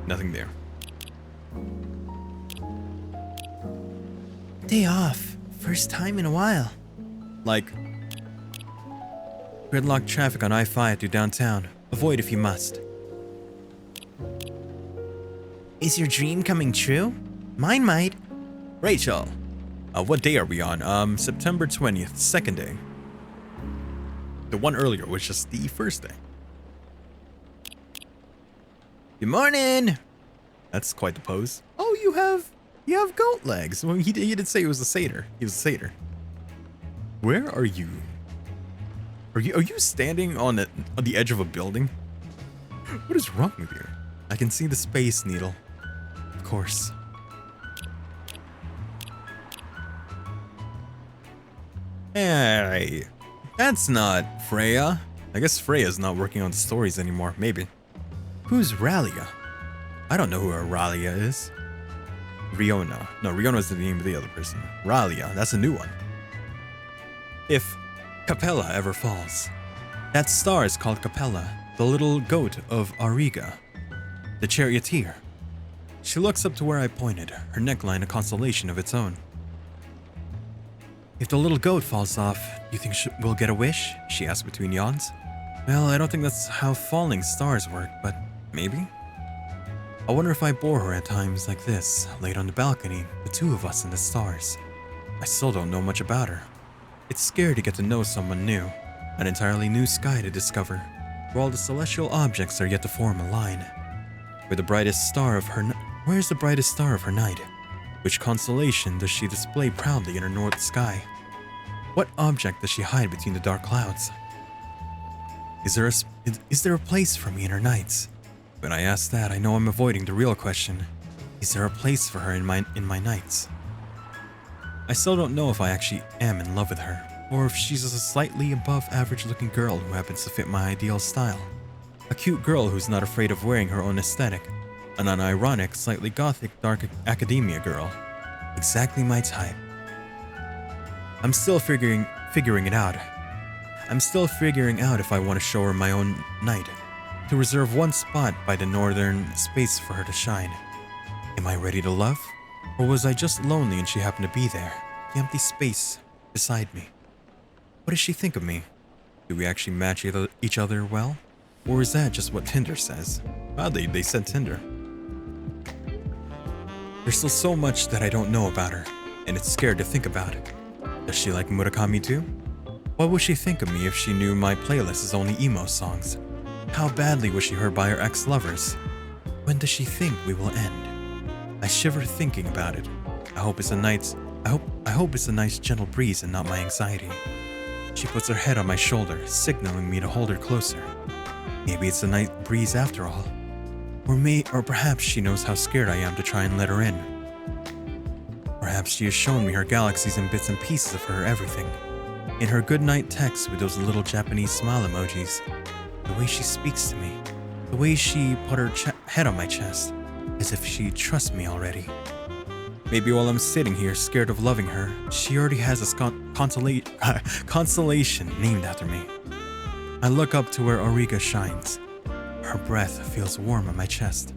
Nothing there. Day off. First time in a while. Like, Gridlock traffic on I-5 to downtown. Avoid if you must. Is your dream coming true? Mine might. Rachel. What day are we on? September 20th, second day. The one earlier was just the first day. Good morning. That's quite the pose. Oh, you have goat legs. Well, he did say it was a satyr. He was a satyr. Where are you? Are you standing on the edge of a building? What is wrong with you? I can see the Space Needle. Of course. Hey, that's not Freya. I guess Freya's not working on the stories anymore, maybe. Who's Ralia? I don't know who Ralia is. Riona. No, Riona is the name of the other person. Ralia, that's a new one. If Capella ever falls, that star is called Capella, the little goat of Auriga, the charioteer. She looks up to where I pointed, her neckline a constellation of its own. If the little goat falls off, you think we'll get a wish? She asked between yawns. Well, I don't think that's how falling stars work, but maybe? I wonder if I bore her at times like this, laid on the balcony, the two of us and the stars. I still don't know much about her. It's scary to get to know someone new, an entirely new sky to discover, where all the celestial objects are yet to form a line. Where's the brightest star of her night? Which constellation does she display proudly in her north sky? What object does she hide between the dark clouds? Is there a place for me in her nights? When I ask that, I know I'm avoiding the real question. Is there a place for her in my nights? I still don't know if I actually am in love with her, or if she's just a slightly above average looking girl who happens to fit my ideal style. A cute girl who's not afraid of wearing her own aesthetic. An unironic, slightly gothic, dark academia girl. Exactly my type. I'm still figuring it out. I'm still figuring out if I want to show her my own night. To reserve one spot by the northern space for her to shine. Am I ready to love? Or was I just lonely and she happened to be there? The empty space beside me. What does she think of me? Do we actually match each other well? Or is that just what Tinder says? Wow, they said Tinder. There's still so much that I don't know about her, and it's scared to think about it. Does she like Murakami too? What would she think of me if she knew my playlist is only emo songs? How badly was she hurt by her ex-lovers? When does she think we will end? I shiver thinking about it. I hope it's a nice gentle breeze and not my anxiety. She puts her head on my shoulder, signaling me to hold her closer. Maybe it's a night breeze after all. Or perhaps she knows how scared I am to try and let her in. Perhaps she has shown me her galaxies and bits and pieces of her everything. In her goodnight text with those little Japanese smile emojis. The way she speaks to me. The way she put her head on my chest. As if she trusts me already. Maybe while I'm sitting here scared of loving her, she already has a constellation named after me. I look up to where Auriga shines. Her breath feels warm on my chest.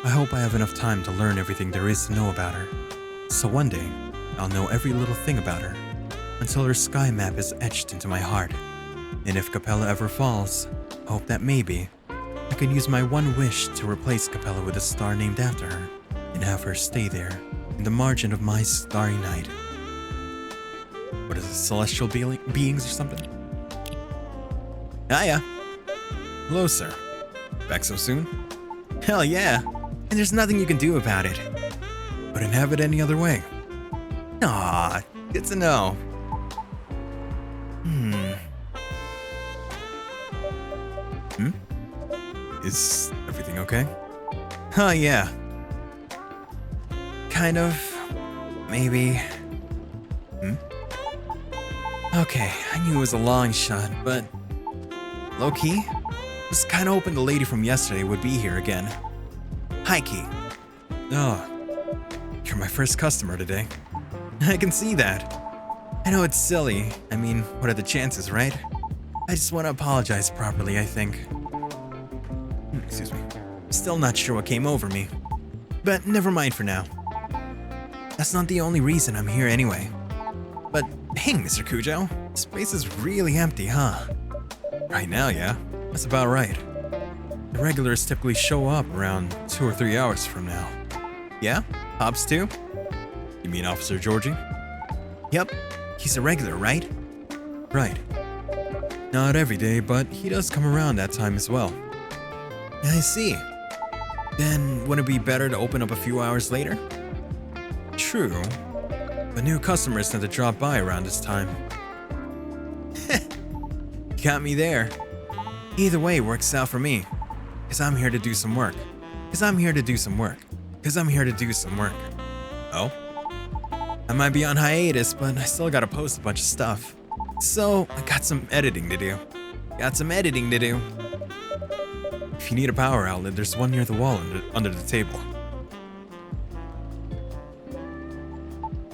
I hope I have enough time to learn everything there is to know about her. So one day, I'll know every little thing about her, until her sky map is etched into my heart. And if Capella ever falls, I hope that maybe I can use my one wish to replace Capella with a star named after her, and have her stay there, in the margin of my starry night. What is it, celestial beings or something? Hiya. Hello, sir. Back so soon? Hell yeah, and there's nothing you can do about it. Wouldn't have it any other way. Aw, good to know. Is everything okay? Huh, yeah. Kind of. Maybe. Okay, I knew it was a long shot, but low-key, was kinda hoping the lady from yesterday would be here again. Hi, Key. Oh, you're my first customer today. I can see that. I know it's silly. I mean, what are the chances, right? I just want to apologize properly, I think. Excuse me. Still not sure what came over me. But never mind for now. That's not the only reason I'm here anyway. But hey, Mr. Kujo, this place is really empty, huh? Right now, yeah. That's about right. The regulars typically show up around 2 or 3 hours from now. Yeah? Hobbs too? You mean Officer Georgie? Yep. He's a regular, right? Right. Not every day, but he does come around that time as well. I see. Then wouldn't it be better to open up a few hours later? True. But new customers tend to drop by around this time. Got me there. Either way works out for me. Cause I'm here to do some work. Oh? I might be on hiatus, but I still gotta post a bunch of stuff. So, I got some editing to do. If you need a power outlet, there's one near the wall under the table.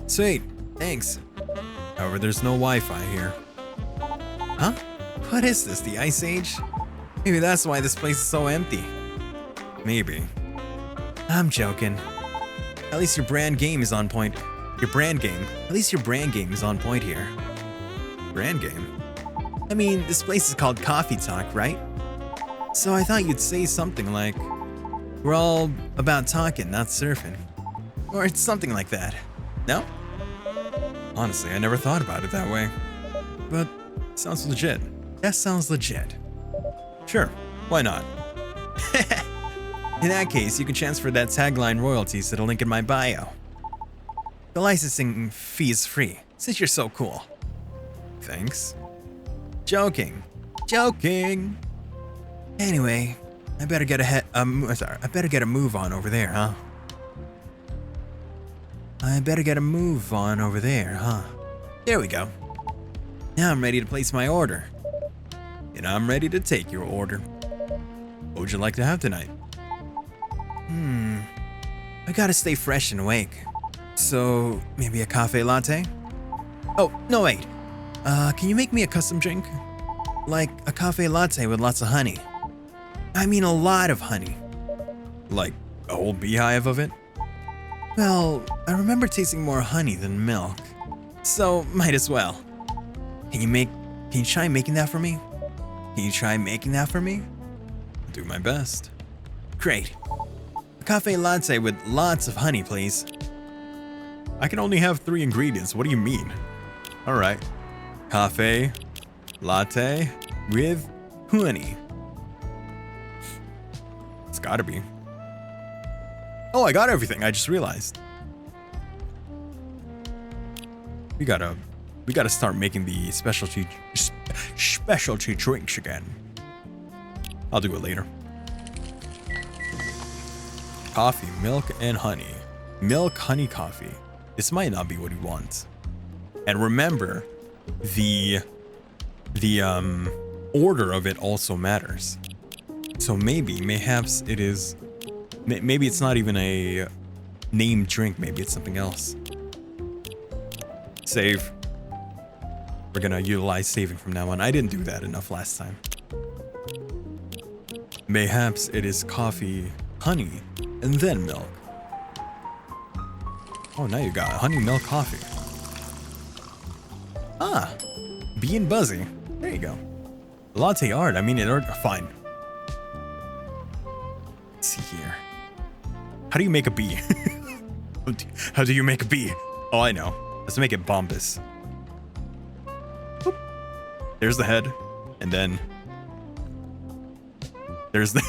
Sweet, thanks. However, there's no Wi-Fi here. Huh? What is this, the Ice Age? Maybe that's why this place is so empty. Maybe. I'm joking. At least your brand game is on point. At least your brand game is on point here. Brand game? I mean, this place is called Coffee Talk, right? So I thought you'd say something like, we're all about talking, not surfing. Or something like that. No? Honestly, I never thought about it that way. But sounds legit. That sounds legit. Sure, why not? In that case, you can transfer that tagline royalties to the link in my bio. The licensing fee is free, since you're so cool. Thanks. Joking. Anyway, I better get a move on over there, huh? There we go. Now I'm ready to place my order. And I'm ready to take your order. What would you like to have tonight? I gotta stay fresh and awake. So, maybe a cafe latte? Oh, no, wait. Can you make me a custom drink? Like a cafe latte with lots of honey. I mean a lot of honey. Like a whole beehive of it? Well, I remember tasting more honey than milk. So, might as well. Can you try making that for me? Can you try making that for me? I'll do my best. Great. A cafe latte with lots of honey, please. I can only have 3 ingredients. What do you mean? All right. Cafe latte with honey. It's gotta be. Oh, I got everything. I just realized. We gotta start making the specialty drinks again. I'll do it later. Coffee, milk, and honey. Milk, honey, coffee. This might not be what he wants. And remember, the order of it also matters. So mayhaps it is. Maybe it's not even a named drink. Maybe it's something else. Save. We're gonna utilize saving from now on. I didn't do that enough last time. Mayhaps it is coffee, honey, and then milk. Oh, now you got honey, milk, coffee. Ah, bee and buzzy. There you go. Latte art. I mean, it art. Fine. Let's see here. How do you make a bee? How do you make a bee? Oh, I know. Let's make it bombus. Boop. There's the head, and then there's the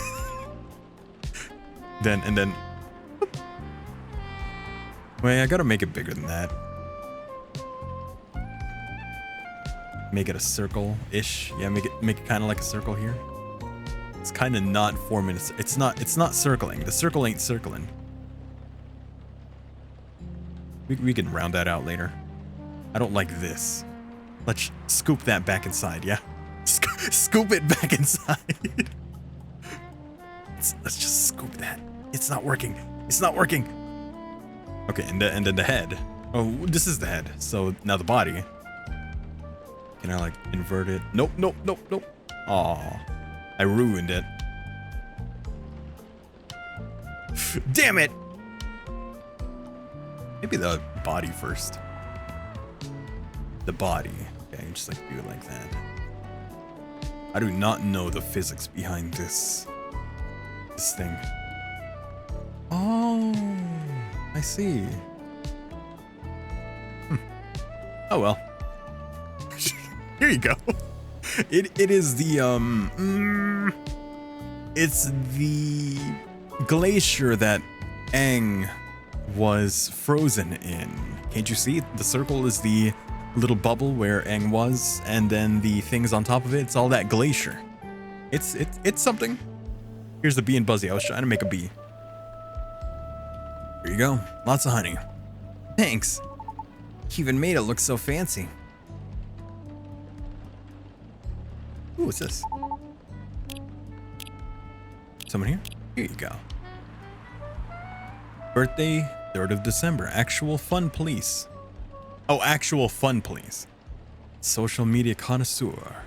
then. Boop. Wait, I gotta make it bigger than that. Make it a circle-ish. Yeah, make it kind of like a circle here. It's kind of not 4 minutes. It's not circling. The circle ain't circling. We can round that out later. I don't like this. Let's scoop that back inside, yeah? Scoop it back inside. Let's just scoop that. It's not working. It's not working. Okay, and then the head. Oh, this is the head. So now the body. Can I like invert it? Nope. Aw, I ruined it. Damn it! Maybe the body first. The body. Okay, just like do it like that. I do not know the physics behind this thing. Oh, I see. Oh well. Here you go. It is the it's the glacier that Aang was frozen in. Can't you see? The circle is the little bubble where Aang was, and then the things on top of it, it's all that glacier. It's something. Here's the bee and Buzzy. I was trying to make a bee. Here you go. Lots of honey. Thanks. You even made it look so fancy. Ooh, what's this? Someone here? Here you go. Birthday, 3rd of December. Actual fun police. Oh, actual fun police. Social media connoisseur.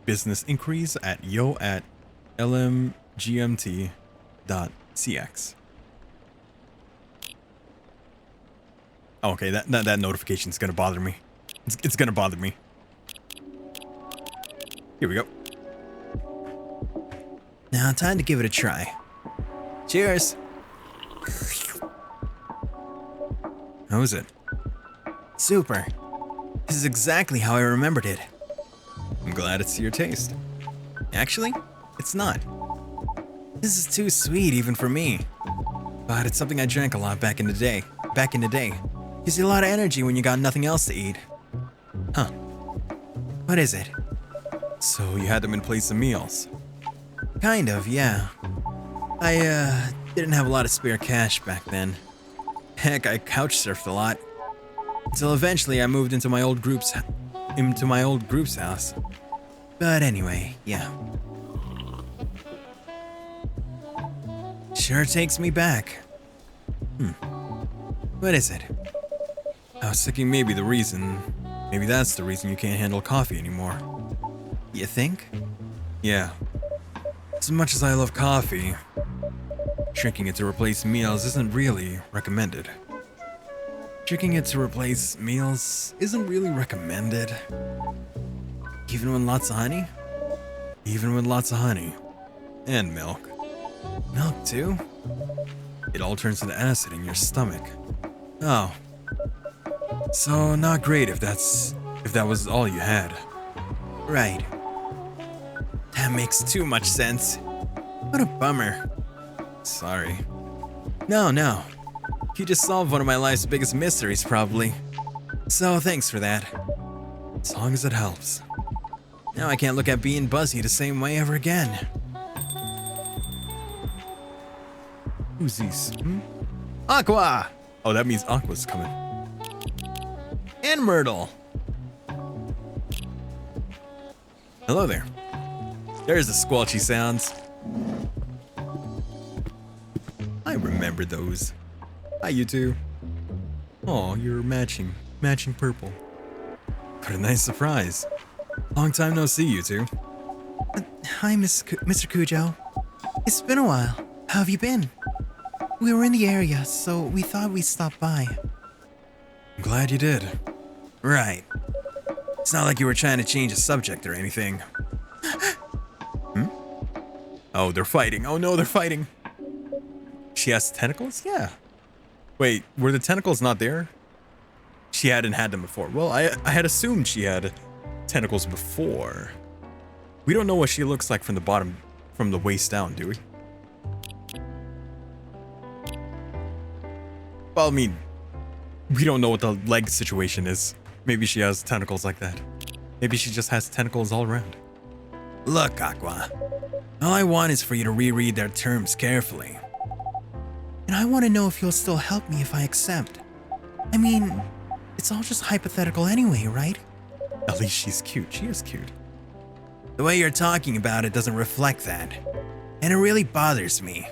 Business inquiries at yo@lmgmt.cx. Okay, that notification is gonna bother me. It's gonna bother me. Here we go. Now, time to give it a try. Cheers. How is it? Super. This is exactly how I remembered it. I'm glad it's to your taste. Actually, it's not. This is too sweet even for me. But it's something I drank a lot back in the day. Gives you a lot of energy when you got nothing else to eat. Huh. What is it? So you had them in place of meals? Kind of, yeah. I didn't have a lot of spare cash back then. Heck, I couch surfed a lot. Until eventually I moved into my old group's house. But anyway, yeah. Sure takes me back. What is it? I was thinking maybe that's the reason you can't handle coffee anymore. You think? Yeah. As much as I love coffee, drinking it to replace meals isn't really recommended. Drinking it to replace meals isn't really recommended. Even with lots of honey? Even with lots of honey. And milk. Milk too? It all turns into acid in your stomach. Oh. So not great if that was all you had. Right. That makes too much sense. What a bummer. Sorry. No. You just solved one of my life's biggest mysteries, probably. So thanks for that. As long as it helps. Now I can't look at Bee and Buzzy the same way ever again. Who's these? Aqua! Oh, that means Aqua's coming. And Myrtle. Hello there. There's the squelchy sounds. I remember those. Hi, you two. Oh, you're matching purple. What a nice surprise. Long time no see, you two. Hi, Mr. Cujo. It's been a while. How have you been? We were in the area, so we thought we'd stop by. I'm glad you did. Right. It's not like you were trying to change the subject or anything. Oh, they're fighting. Oh no, they're fighting. She has tentacles? Yeah. Wait, were the tentacles not there? She hadn't had them before. Well, I had assumed she had tentacles before. We don't know what she looks like from the bottom, from the waist down, do we? Well, I mean, we don't know what the leg situation is. Maybe she has tentacles like that. Maybe she just has tentacles all around. Look, Aqua. All I want is for you to reread their terms carefully. And I want to know if you'll still help me if I accept. I mean, it's all just hypothetical anyway, right? At least she's cute. She is cute. The way you're talking about it doesn't reflect that. And it really bothers me.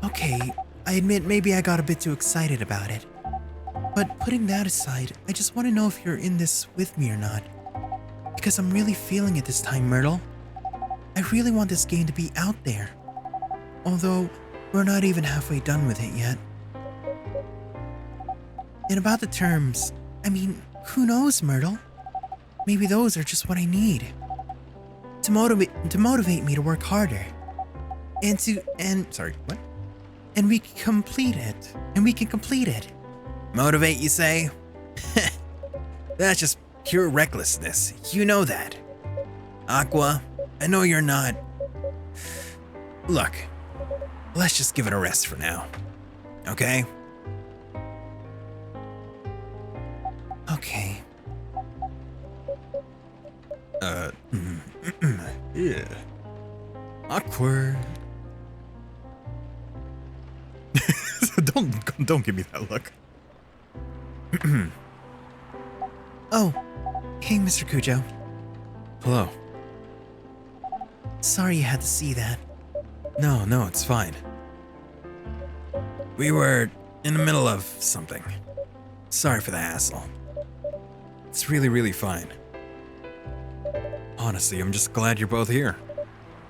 Okay, I admit maybe I got a bit too excited about it. But putting that aside, I just want to know if you're in this with me or not. Because I'm really feeling it this time, Myrtle. I really want this game to be out there. Although, we're not even halfway done with it yet. And about the terms, I mean, who knows, Myrtle? Maybe those are just what I need. To motivate me to work harder. Sorry, what? And we can complete it. Motivate, you say? That's just pure recklessness. You know that. Aqua, I know you're not. Look, let's just give it a rest for now. Okay? Okay. Yeah. Awkward. Don't give me that look. Oh, hey, Mr. Cujo. Hello. Sorry you had to see that. No, it's fine. We were in the middle of something. Sorry for the hassle. It's really, really fine. Honestly, I'm just glad you're both here.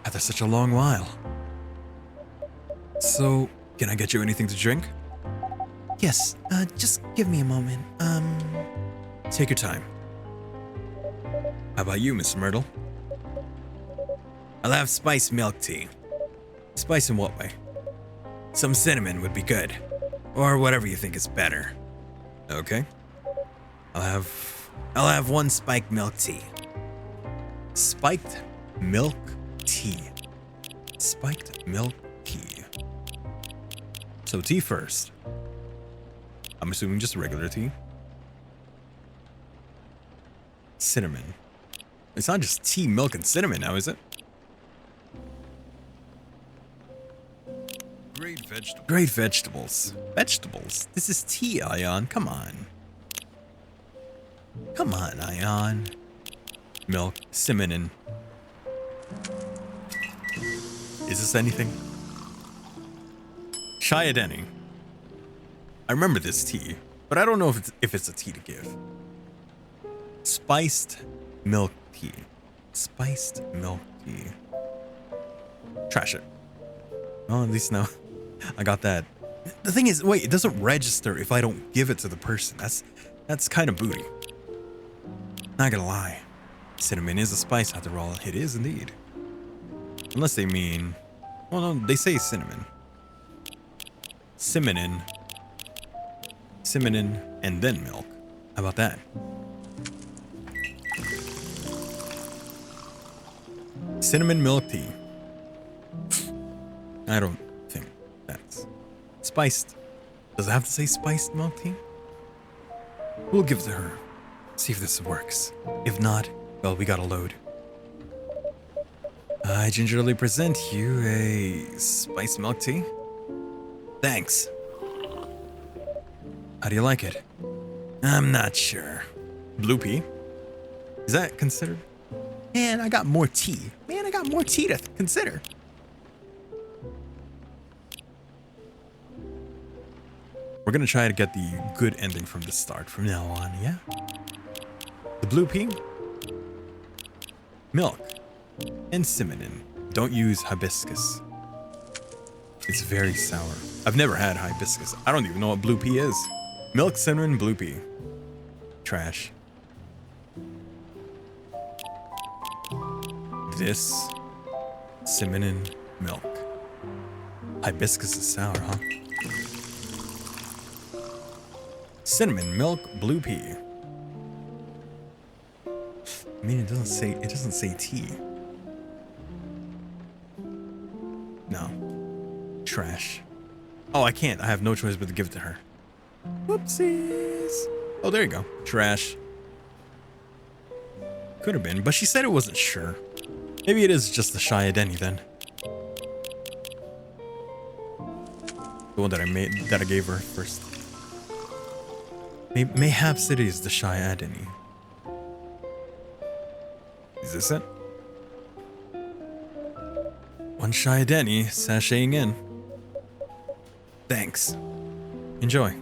After such a long while. So, can I get you anything to drink? Yes, just give me a moment. Take your time. How about you, Miss Myrtle? I'll have spiced milk tea. Spice in what way? Some cinnamon would be good. Or whatever you think is better. Okay. I'll have one spiked milk tea. Spiked milk tea. Spiked milk tea. So tea first. I'm assuming just regular tea. Cinnamon. It's not just tea, milk, and cinnamon now, is it? Great vegetables. Vegetables? This is tea, Ion. Come on. Come on, Ion. Milk, cinnamon. Is this anything? Shayadeni. I remember this tea, but I don't know if it's a tea to give. Spiced milk tea. Spiced milk tea. Trash it. Well, at least now I got that. The thing is, wait, it doesn't register if I don't give it to the person. That's kind of booty. Not gonna lie. Cinnamon is a spice after all. It is indeed. Unless they mean... Well, no, they say cinnamon. Cinnamon, and then milk. How about that? Cinnamon milk tea. I don't think that's spiced. Does it have to say spiced milk tea? We'll give it to her. See if this works. If not, well, we got a load. I gingerly present you a spiced milk tea. Thanks. How do you like it? I'm not sure. Blue pea? Is that considered? Man, I got more tea. Man, I got more tea to consider. We're gonna try to get the good ending from the start from now on, yeah? The blue pea, milk, and cinnamon. Don't use hibiscus. It's very sour. I've never had hibiscus. I don't even know what blue pea is. Milk, cinnamon, blue pea. Trash. This, cinnamon, milk. Hibiscus is sour, huh? Cinnamon, milk, blue pea. I mean, it doesn't say tea. No. Trash. Oh, I can't. I have no choice but to give it to her. Whoopsies. Oh, there you go. Trash. Could have been, but she said it wasn't sure. Maybe it is just the Shayadeni then. The one that I gave her first. Mayhaps it is the Shayadeni. Is this it? One Shayadeni sashaying in. Thanks. Enjoy.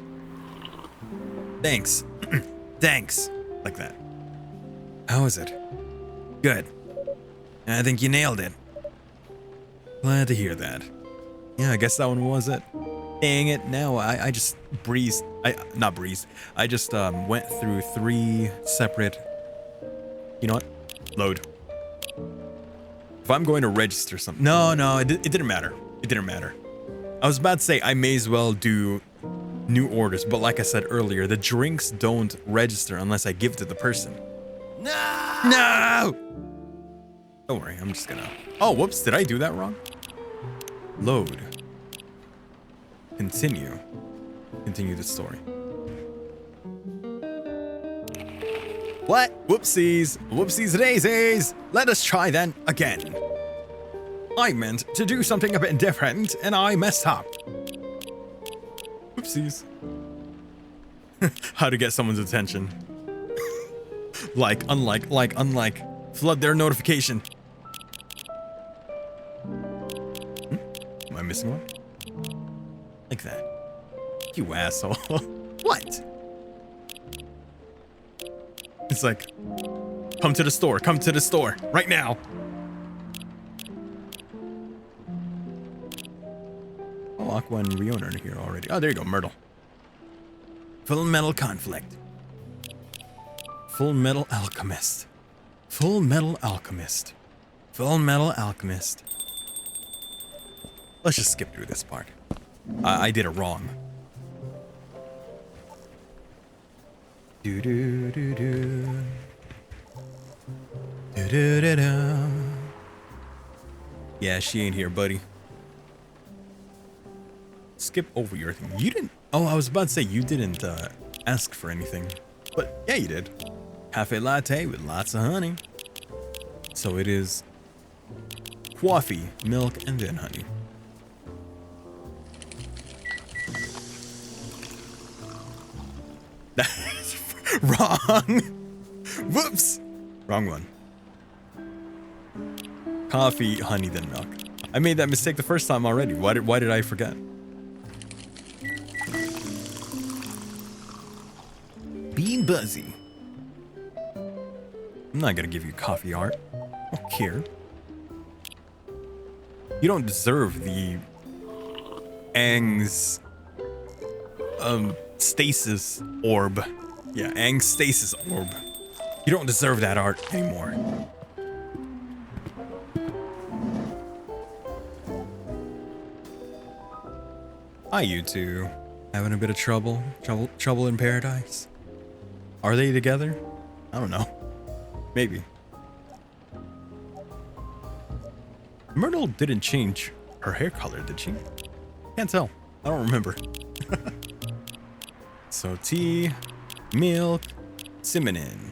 Thanks. Thanks. Like that. How is it? Good. I think you nailed it. Glad to hear that. Yeah, I guess that one was it. Dang it. Now I just breezed. Not breezed. I just went through 3 separate... You know what? Load. If I'm going to register something... No, it didn't matter. It didn't matter. I was about to say I may as well do new orders, but like I said earlier, the drinks don't register unless I give it to the person. No! Don't worry, I'm just gonna... Oh, whoops, did I do that wrong? Load. Continue. Continue the story. What? Whoopsies. Whoopsies daisies. Let us try then again. I meant to do something a bit different and I messed up. Whoopsies. How to get someone's attention. Unlike. Flood their notification. Am I missing one? Like that. You asshole. What? It's like, come to the store, right now. Oh, Aqua and Riona are here already. Oh, there you go, Myrtle. Full Metal Conflict. Full Metal Alchemist. Full Metal Alchemist. Full Metal Alchemist. Let's just skip through this part. I did it wrong. Do do do do. Do do do do. Yeah, she ain't here, buddy. Skip over your thing. You didn't. Oh, I was about to say you didn't ask for anything, but yeah, you did. Cafe latte with lots of honey. So it is coffee, milk, and then honey. That's wrong. Whoops. Wrong one. Coffee, honey, then milk. I made that mistake the first time already. Why did I forget? Being buzzy. I'm not gonna give you coffee art. I don't care. You don't deserve the Aang's stasis orb. Yeah, Aang's stasis orb. You don't deserve that art anymore. Hi, you two. Having a bit of trouble? Trouble in paradise? Are they together? I don't know. Maybe. Myrtle didn't change her hair color, did she? Can't tell. I don't remember. So tea, milk, cinnamon.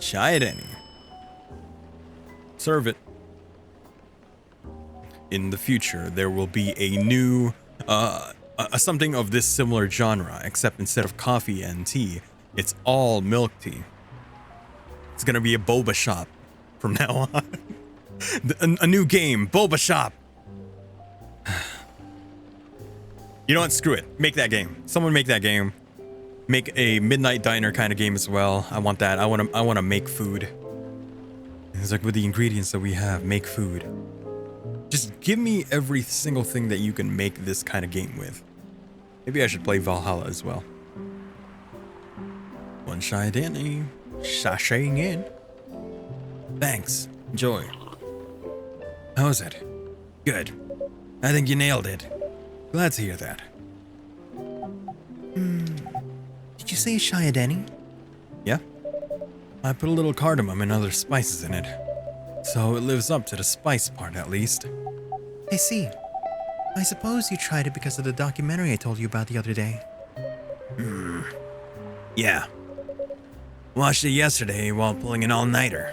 Chai-deni. Serve it. In the future, there will be a new, something of this similar genre, except instead of coffee and tea, it's all milk tea. It's gonna be a boba shop from now on. A new game, boba shop. You know what? Screw it. Make that game. Someone make that game. Make a midnight diner kind of game as well. I want that. I want to make food. It's like with the ingredients that we have, make food. Just give me every single thing that you can make this kind of game with. Maybe I should play Valhalla as well. One Chai-deni. Sashaying in. Thanks. Enjoy. How was it? Good. I think you nailed it. Glad to hear that. Did you say Chai-deni? Yeah? I put a little cardamom and other spices in it. So it lives up to the spice part, at least. I see. I suppose you tried it because of the documentary I told you about the other day. Yeah. Watched it yesterday while pulling an all-nighter.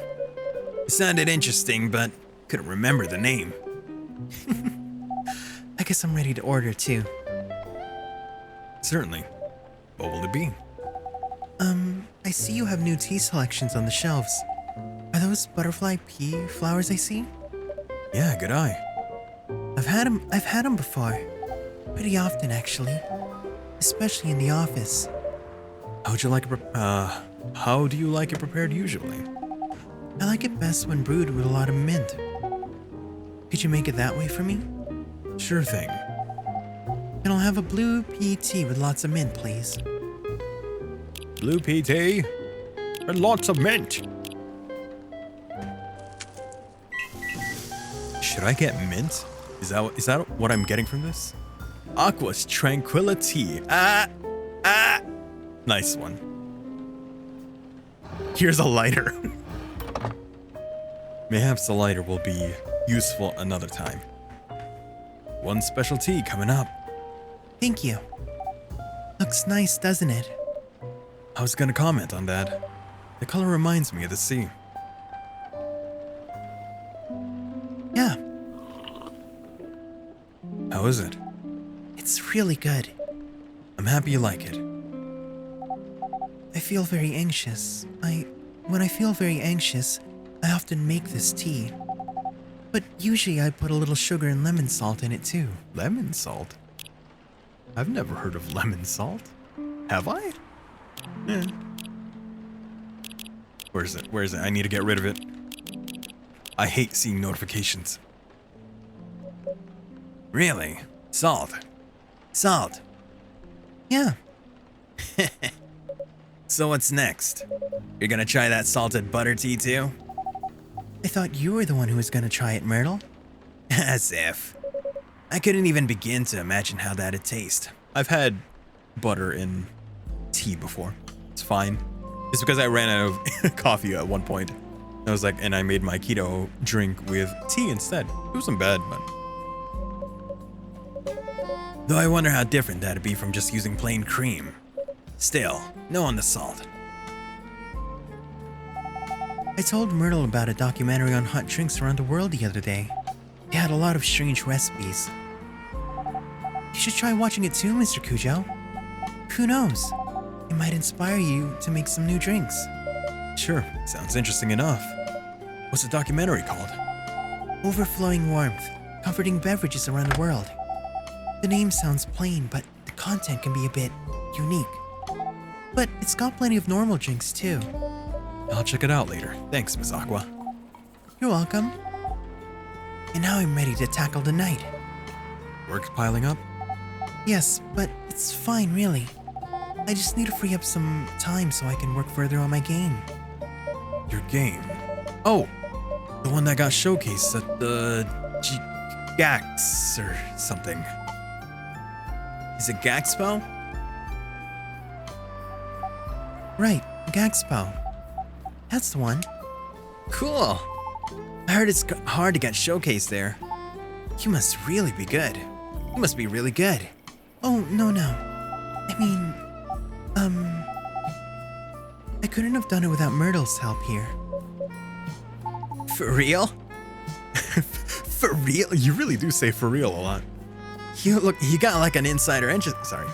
It sounded interesting, but couldn't remember the name. I guess I'm ready to order too. Certainly. What will it be? I see you have new tea selections on the shelves. Are those butterfly pea flowers I see? Yeah, good eye. I've had them before. Pretty often, actually. Especially in the office. How do you like it prepared usually? I like it best when brewed with a lot of mint. Could you make it that way for me? Sure thing. Then I'll have a blue pea tea with lots of mint, please. Blue pea tea and lots of mint. Should I get mint? Is that what I'm getting from this? Aqua's Tranquility. Nice one. Here's a lighter. Mayhaps the lighter will be useful another time. One special tea coming up. Thank you. Looks nice, doesn't it? I was gonna comment on that. The color reminds me of the sea. Yeah, How is it? it's really good. I'm happy you like it. I feel very anxious. When I feel very anxious, I often make this tea. But usually I put a little sugar and lemon salt in it too. Lemon salt? I've never heard of lemon salt. Have I? Eh. Where is it? Where is it? I need to get rid of it. I hate seeing notifications. Really? Salt? Salt? Yeah, So what's next? You're gonna try that salted butter tea too? I thought you were the one who was gonna try it, Myrtle. As if. I couldn't even begin to imagine how that'd taste. I've had butter in tea before. It's fine. It's because I ran out of coffee at one point. I was like, and I made my keto drink with tea instead. It wasn't bad, but Though I wonder how different that'd be from just using plain cream. Still, no on the salt. I told Myrtle about a documentary on hot drinks around the world the other day. It had a lot of strange recipes. You should try watching it too, Mr. Cujo. Who knows? It might inspire you to make some new drinks. Sure, sounds interesting enough. What's the documentary called? Overflowing Warmth, Comforting Beverages Around the World. The name sounds plain, but the content can be a bit unique. But it's got plenty of normal drinks too. I'll check it out later. Thanks, Miss Aqua. You're welcome. And now I'm ready to tackle the night. Work's piling up? Yes, but it's fine really. I just need to free up some time so I can work further on my game. Your game? Oh, the one that got showcased at the GAX or something. Is it Gaxpo? Right, Gaxpo. That's the one. Cool. I heard it's hard to get showcased there. You must really be good. You must be really good. Oh, no. I mean, I couldn't have done it without Myrtle's help here. For real? For real? You really do say for real a lot. You got like an insider entrance. Sorry.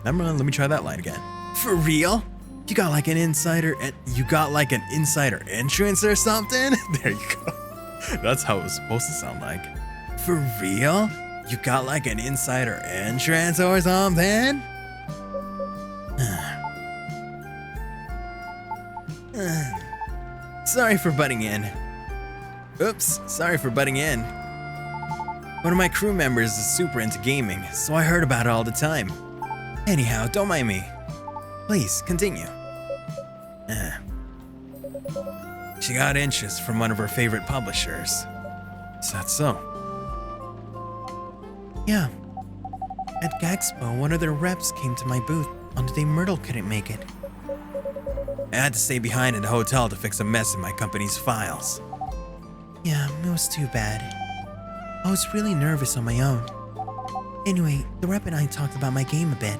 Never mind, let me try that line again. For real? You got like an insider entrance or something? There you go. That's how it was supposed to sound like. For real? You got like an insider entrance or something? Sorry for butting in. Oops, sorry for butting in. One of my crew members is super into gaming, so I heard about it all the time. Anyhow, don't mind me. Please, continue. She got interest from one of her favorite publishers. Is that so? Yeah. At Gaxpo, one of their reps came to my booth on the day Myrtle couldn't make it. I had to stay behind in the hotel to fix a mess in my company's files. Yeah, it was too bad. I was really nervous on my own. Anyway, the rep and I talked about my game a bit.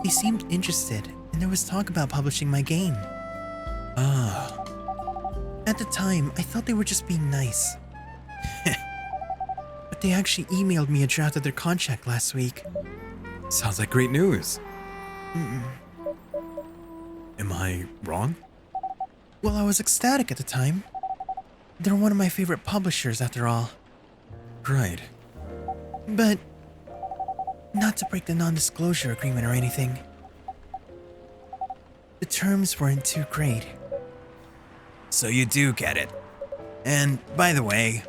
They seemed interested, and there was talk about publishing my game. Ah. At the time, I thought they were just being nice. But they actually emailed me a draft of their contract last week. Sounds like great news. Am I wrong? Well, I was ecstatic at the time. They're one of my favorite publishers, after all. Right. But not to break the non-disclosure agreement or anything. The terms weren't too great. So you do get it. And, by the way,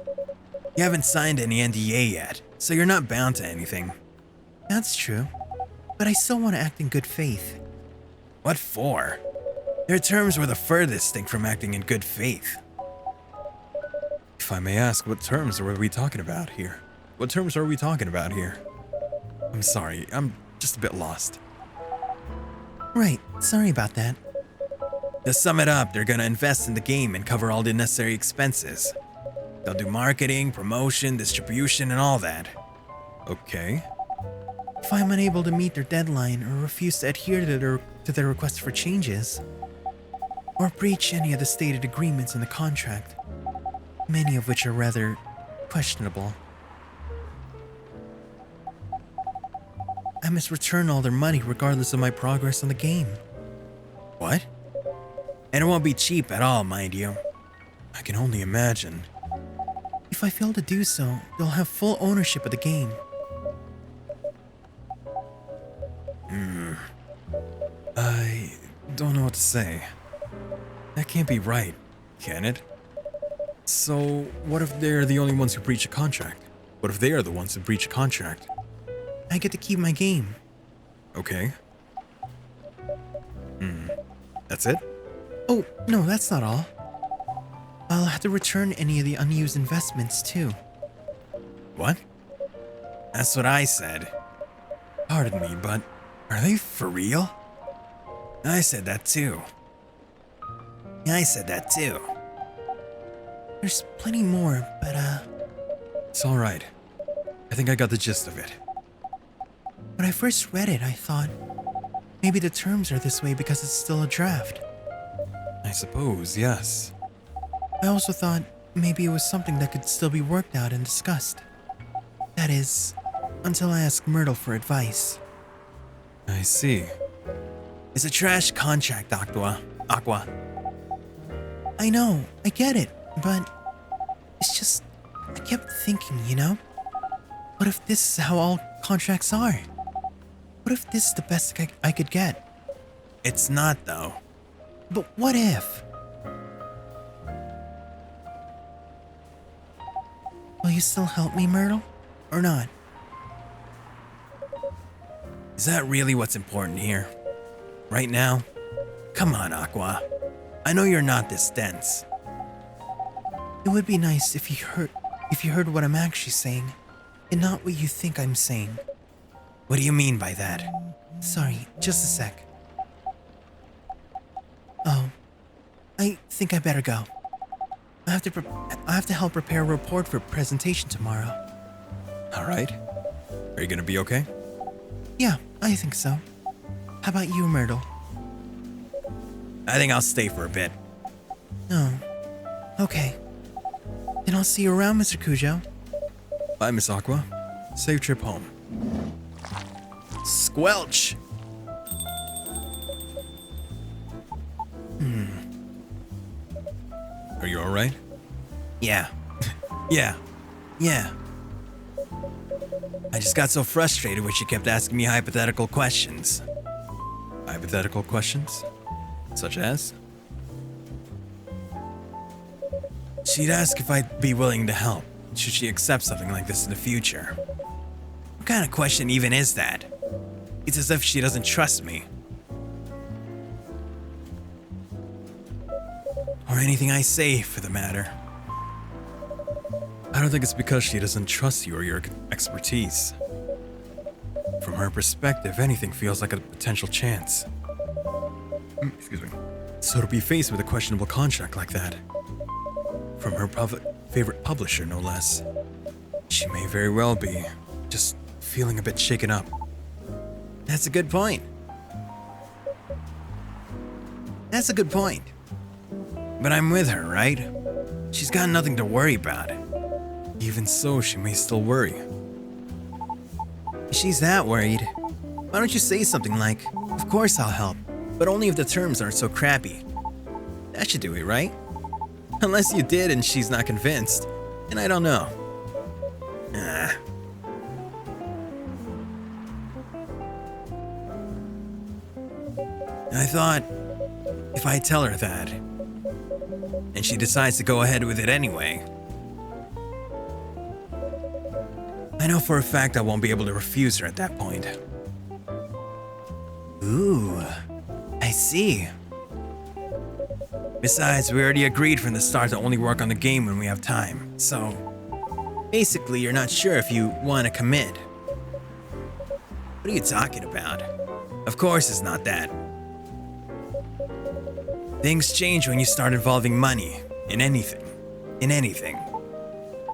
you haven't signed any NDA yet, so you're not bound to anything. That's true. But I still want to act in good faith. What for? Their terms were the furthest thing from acting in good faith. If I may ask, what terms are we talking about here? What terms are we talking about here? I'm sorry, I'm just a bit lost. Right, sorry about that. To sum it up, they're gonna invest in the game and cover all the necessary expenses. They'll do marketing, promotion, distribution, and all that. Okay. If I'm unable to meet their deadline or refuse to adhere to their request for changes, or breach any of the stated agreements in the contract, many of which are rather questionable, I must return all their money regardless of my progress on the game. What? And it won't be cheap at all, mind you. I can only imagine. If I fail to do so, they'll have full ownership of the game. I don't know what to say. That can't be right, can it? So, what if they're the only ones who breach a contract? What if they are the ones who breach a contract? I get to keep my game. Okay. That's it? Oh, no, that's not all. I'll have to return any of the unused investments, too. What? That's what I said. Pardon me, but are they for real? I said that too. There's plenty more, but, It's alright. I think I got the gist of it. when I first read it, I thought maybe the terms are this way because it's still a draft. I suppose, yes. I also thought maybe it was something that could still be worked out and discussed. That is, until I asked Myrtle for advice. I see. It's a trash contract, Aqua. I know, I get it, but it's just, I kept thinking, what if this is how all contracts are? What if this is the best I could get? It's not, though. But what if? Will you still help me, Myrtle? Or not? Is that really what's important here? Right now? Come on, Aqua. I know you're not this dense. It would be nice if you heard what I'm actually saying, and not what you think I'm saying. What do you mean by that? Sorry, just a sec. Oh, I think I better go. I have to help prepare a report for a presentation tomorrow. All right. Are you gonna be okay? Yeah, I think so. How about you, Myrtle? I think I'll stay for a bit. Oh, okay. Then I'll see you around, Mr. Cujo. Bye, Miss Aqua. Safe trip home. Squelch! Are you alright? Yeah. Yeah. Yeah. I just got so frustrated when she kept asking me hypothetical questions. Hypothetical questions? Such as? She'd ask if I'd be willing to help, should she accept something like this in the future. What kind of question even is that? It's as if she doesn't trust me. Or anything I say, for the matter. I don't think it's because she doesn't trust you or your expertise. From her perspective, anything feels like a potential chance. Excuse me. So to be faced with a questionable contract like that, from her favorite publisher, no less, she may very well be just feeling a bit shaken up. That's a good point. That's a good point. But I'm with her, right? She's got nothing to worry about. Even so, she may still worry. If she's that worried, why don't you say something like, "Of course I'll help, but only if the terms aren't so crappy." That should do it, right? Unless you did and she's not convinced, and I don't know. I thought, if I tell her that, and she decides to go ahead with it anyway, I know for a fact I won't be able to refuse her at that point. Ooh, I see. Besides, we already agreed from the start to only work on the game when we have time, so Basically, you're not sure if you want to commit. what are you talking about? Of course it's not that. Things change when you start involving money in anything. In anything.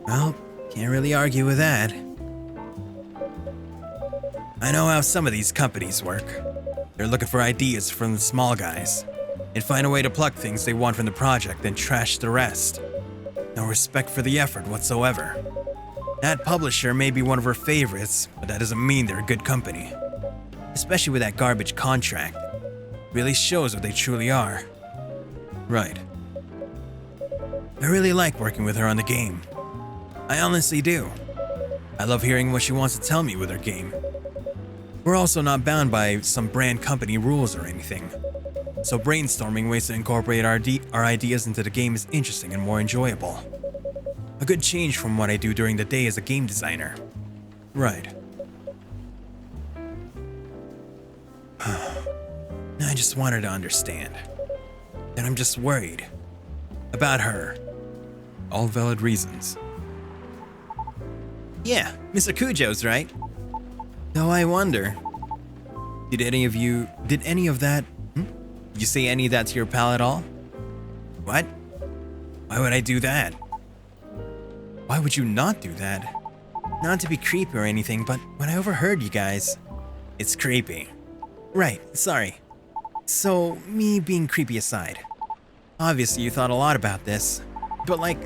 Well, can't really argue with that. I know how some of these companies work. They're looking for ideas from the small guys and find a way to pluck things they want from the project and trash the rest. No respect for the effort whatsoever. That publisher may be one of her favorites, but that doesn't mean they're a good company. Especially with that garbage contract. Really shows what they truly are. Right. I really like working with her on the game. I honestly do. I love hearing what she wants to tell me with her game. We're also not bound by some brand company rules or anything. So brainstorming ways to incorporate our ideas into the game is interesting and more enjoyable. A good change from what I do during the day as a game designer. Right. I just want her to understand that I'm just worried about her. All valid reasons. Yeah, Mr. Cujo's right. Though I wonder, did any of that, did you say any of that to your pal at all? What? Why would I do that? Why would you not do that? Not to be creepy or anything, but when I overheard you guys... It's creepy. Right, sorry. So, me being creepy aside. Obviously you thought a lot about this, but like,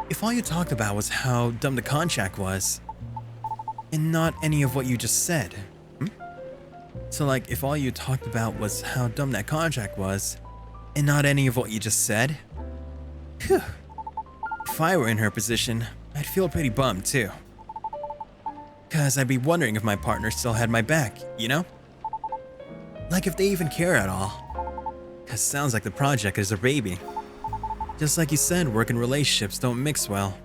if all you talked about was how dumb the contract was, and not any of what you just said. So like, if all you talked about was how dumb that contract was, and not any of what you just said, Phew. If I were in her position, I'd feel pretty bummed too. 'Cause I'd be wondering if my partner still had my back, you know? Like if they even care at all. 'Cause sounds like the project is their baby. Just like you said, work and relationships don't mix well.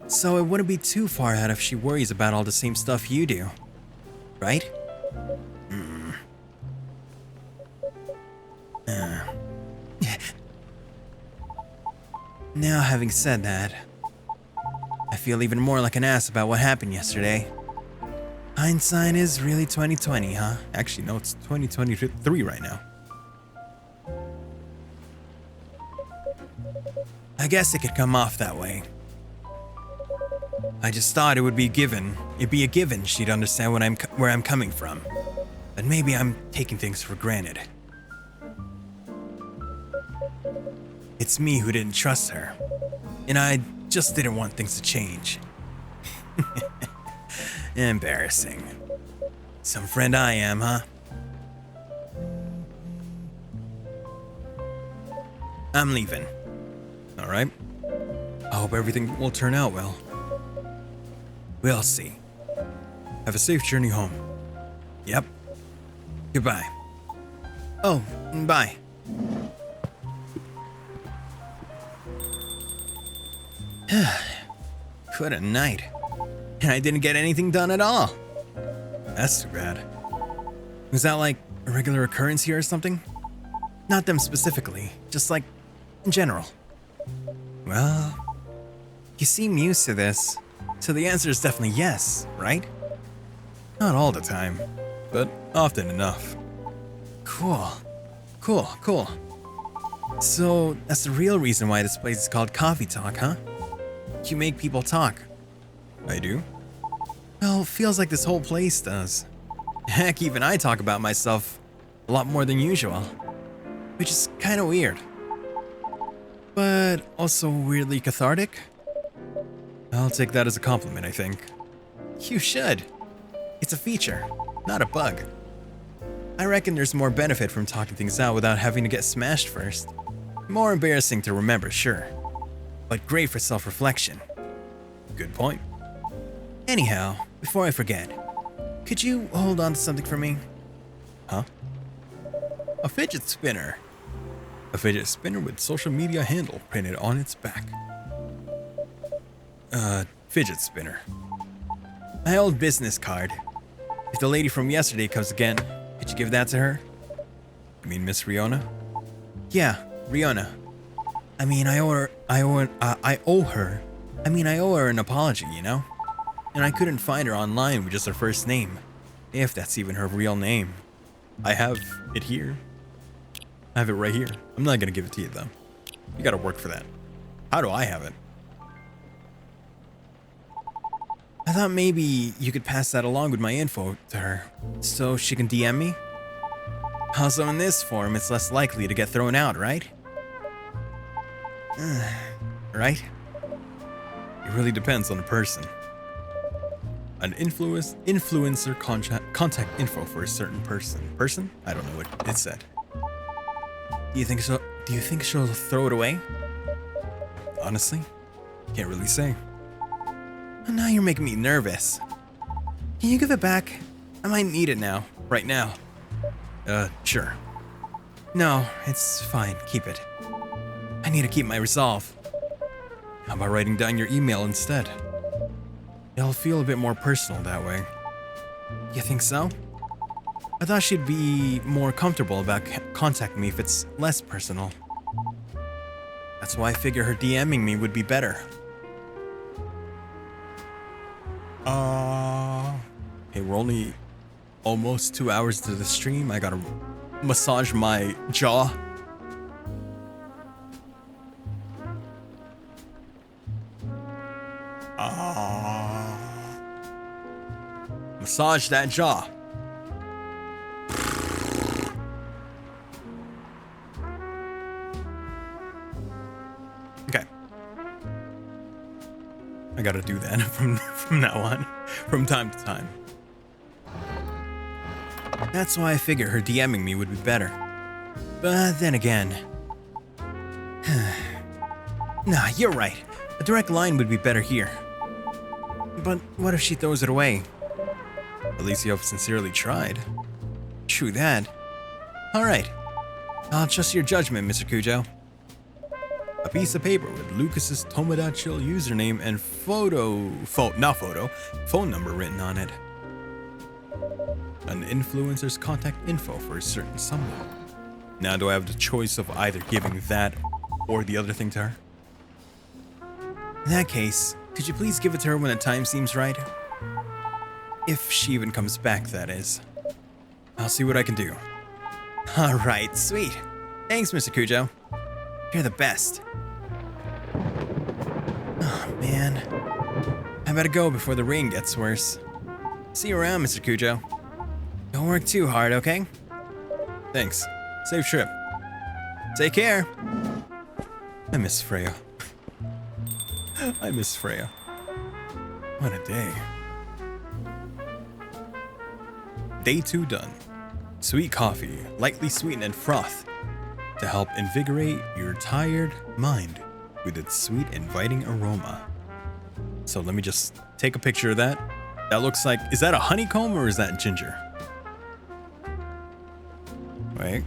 So it wouldn't be too far out if she worries about all the same stuff you do. Right? Now, having said that, I feel even more like an ass about what happened yesterday. Hindsight is really 2020, huh? Actually, no, it's 2023 right now. I guess it could come off that way. I just thought it would be given. It'd be a given she'd understand where I'm coming from. But maybe I'm taking things for granted. It's me who didn't trust her. And I just didn't want things to change. Embarrassing. Some friend I am, huh? I'm leaving. All right. I hope everything will turn out well. We'll see. Have a safe journey home. Yep. Goodbye. Oh, bye. What a night. And I didn't get anything done at all. That's too bad. Was that like a regular occurrence here or something? Not them specifically, just like in general. Well, you seem used to this, so the answer is definitely yes, right? Not all the time, but often enough. Cool. So that's the real reason why this place is called Coffee Talk, huh? You make people talk. I do? Well, feels like this whole place does. Heck, even I talk about myself a lot more than usual, which is kind of weird. But also weirdly cathartic. I'll take that as a compliment, I think. You should. It's a feature, not a bug. I reckon there's more benefit from talking things out without having to get smashed first. More embarrassing to remember, sure, but great for self-reflection. Good point. Anyhow, before I forget, could you hold on to something for me? Huh? A fidget spinner. A fidget spinner with social media handle printed on its back. Fidget spinner. My old business card. If the lady from yesterday comes again, could you give that to her? You mean Miss Riona? Yeah, Riona. I owe her an apology, you know? And I couldn't find her online with just her first name, if that's even her real name. I have it here. I have it right here. I'm not gonna give it to you though. You gotta work for that. How do I have it? I thought maybe you could pass that along with my info to her, so she can DM me? Also in this form, it's less likely to get thrown out, right? Right? It really depends on the person. An influencer contact info for a certain person. Person? I don't know what it said. Do you think so? Do you think she'll throw it away? Honestly, can't really say. Now you're making me nervous. Can you give it back? I might need it now. Right now. Sure. No, it's fine. Keep it. I need to keep my resolve. How about writing down your email instead? It'll feel a bit more personal that way. You think so? I thought she'd be more comfortable about contacting me if it's less personal. That's why I figure her DMing me would be better. Hey, we're only almost 2 hours into the stream. I gotta massage my jaw. Massage that jaw. Okay. I gotta do that from now on, from time to time. That's why I figure her DMing me would be better. But then again, Nah, you're right. A direct line would be better here. But what if she throws it away? At least you have sincerely tried. True that. Alright. I'll trust your judgment, Mr. Kujo. A piece of paper with Lucas's Tomodachi username and phone number written on it. An influencer's contact info for a certain someone. Now do I have the choice of either giving that or the other thing to her? In that case, could you please give it to her when the time seems right? If she even comes back, that is. I'll see what I can do. Alright, sweet. Thanks, Mr. Kujo. You're the best. Oh, man. I better go before the rain gets worse. See you around, Mr. Kujo. Don't work too hard, okay? Thanks. Safe trip. Take care. I miss Freya. I miss Freya. What a day. Day 2 done. Sweet coffee, lightly sweetened and froth, to help invigorate your tired mind with its sweet, inviting aroma. So let me just take a picture of that. That looks like, is that a honeycomb or is that ginger? Wait.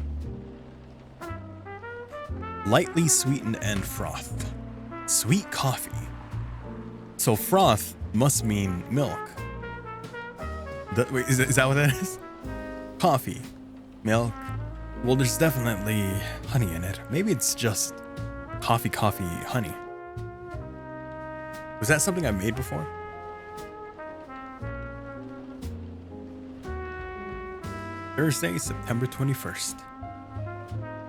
Lightly sweetened and froth. Sweet coffee. So froth must mean milk. Wait, is that what that is? Coffee, milk. Well, there's definitely honey in it. Maybe it's just coffee, honey. Was that something I made before? Thursday, September 21st.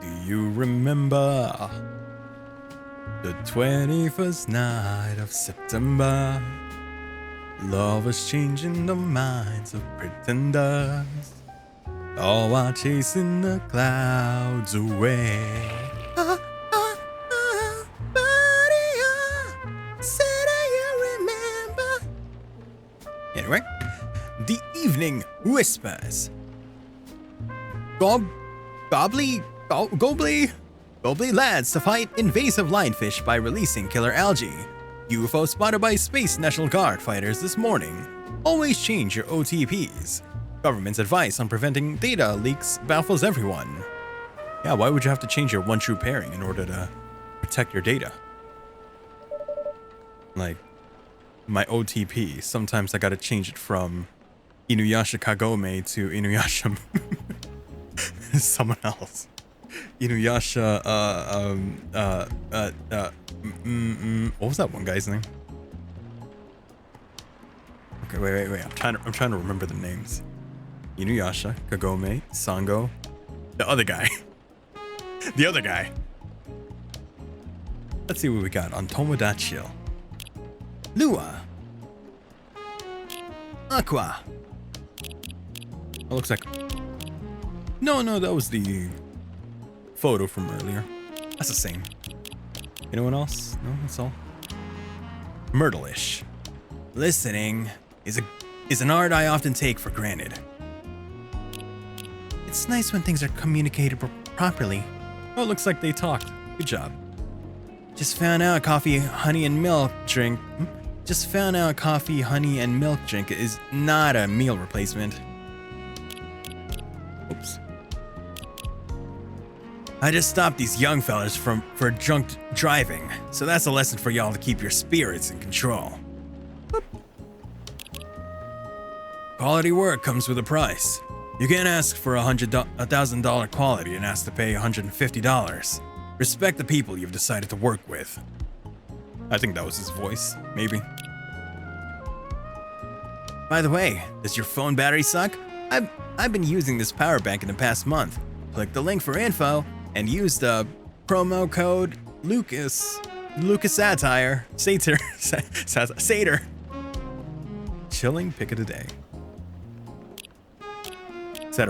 Do you remember the 21st night of September? Love was changing the minds of pretenders, all while chasing the clouds away. Anyway, the evening whispers. Gobbly lads to fight invasive lionfish by releasing killer algae. UFO spotted by Space National Guard fighters this morning. Always change your OTPs. Government's advice on preventing data leaks baffles everyone. Yeah, why would you have to change your one true pairing in order to protect your data? Like, my OTP, sometimes I gotta change it from Inuyasha Kagome to Inuyasha someone else. Inuyasha, what was that one guy's name? Okay, wait. I'm trying to remember the names. Inuyasha, Kagome, Sangngg, the other guy. The other guy. Let's see what we got on Tomodachi. Lua. Aqua. It looks like... No, that was the photo from earlier. That's the same. Anyone else? No, that's all. Myrtle-ish. Listening is an art I often take for granted. It's nice when things are communicated properly. Oh, it looks like they talked. Good job. Just found out coffee, honey, and milk drink is not a meal replacement. Oops. I just stopped these young fellas for drunk driving, so that's a lesson for y'all to keep your spirits in control. Quality work comes with a price. You can't ask for $1,000 quality and ask to pay $150. Respect the people you've decided to work with. I think that was his voice, maybe. By the way, does your phone battery suck? I've been using this power bank in the past month. Click the link for info and use the promo code Lucas Satyr. Chilling pick of the day. Is that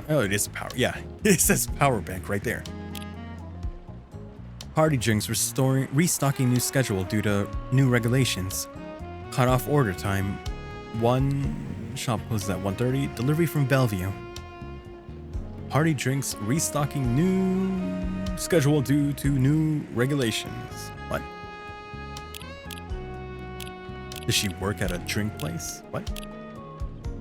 it is a power. Yeah, it says power bank right there. Party drinks restocking new schedule due to new regulations. Cut off order time. One shop closes at 1:30. Delivery from Bellevue. Party drinks restocking new schedule due to new regulations. What? Does she work at a drink place? What?